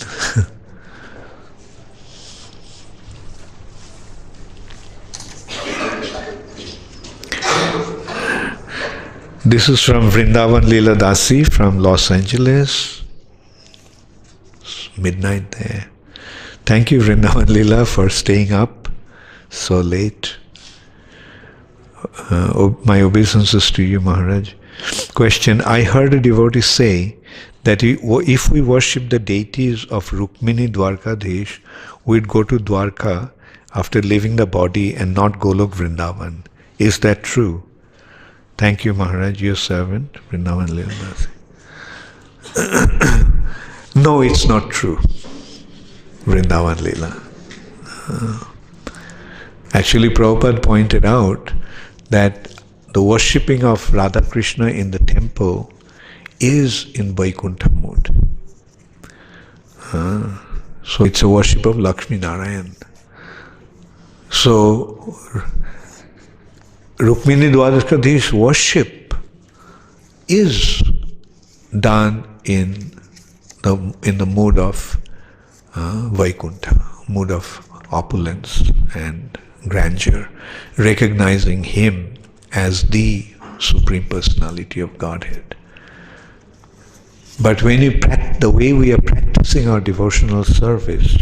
This is from Vrindavan Leela Dasi from Los Angeles. It's midnight there. Thank you, Vrindavan Leela, for staying up so late. My obeisances to you, Maharaj. Question: I heard a devotee say that if we worship the deities of Rukmini Dwarkadhish, we'd go to Dwaraka after leaving the body and not Golok Vrindavan. Is that true? Thank you, Maharaj, your servant, Vrindavan Leela. No, it's not true, Vrindavan Leela. Actually, Prabhupada pointed out that the worshipping of Radha Krishna in the temple is in Vaikuntha mood. So it's a worship of Lakshmi Narayan. So Rukmini Dwarkadhish worship is done in the mood of Vaikuntha, mood of opulence and grandeur, recognizing him as the Supreme Personality of Godhead. But when the way we are practicing our devotional service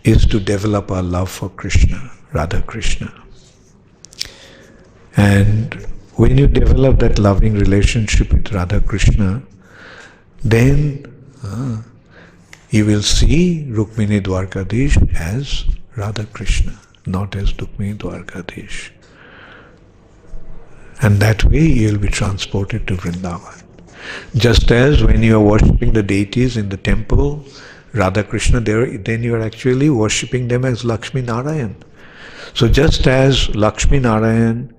is to develop our love for Krishna, Radha Krishna. And when you develop that loving relationship with Radha Krishna, then you will see Rukmini Dwarkadhish as Radha Krishna, not as Rukmini Dwarkadhish. And that way you will be transported to Vrindavan. Just as when you are worshipping the deities in the temple, Radha Krishna, then you are actually worshipping them as Lakshmi Narayan. So just as Lakshmi Narayan,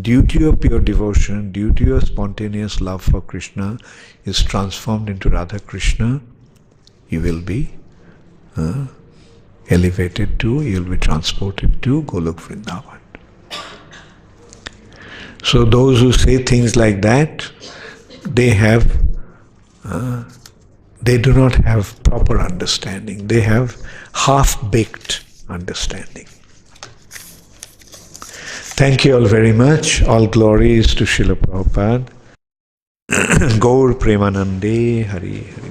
due to your pure devotion, due to your spontaneous love for Krishna, is transformed into Radha Krishna, you will be elevated to, you will be transported to Golok Vrindavan. So those who say things like that, they do not have proper understanding. They have half-baked understanding. Thank you all very much. All glory is to Srila Prabhupada. Gaur Premanande Hari Hari.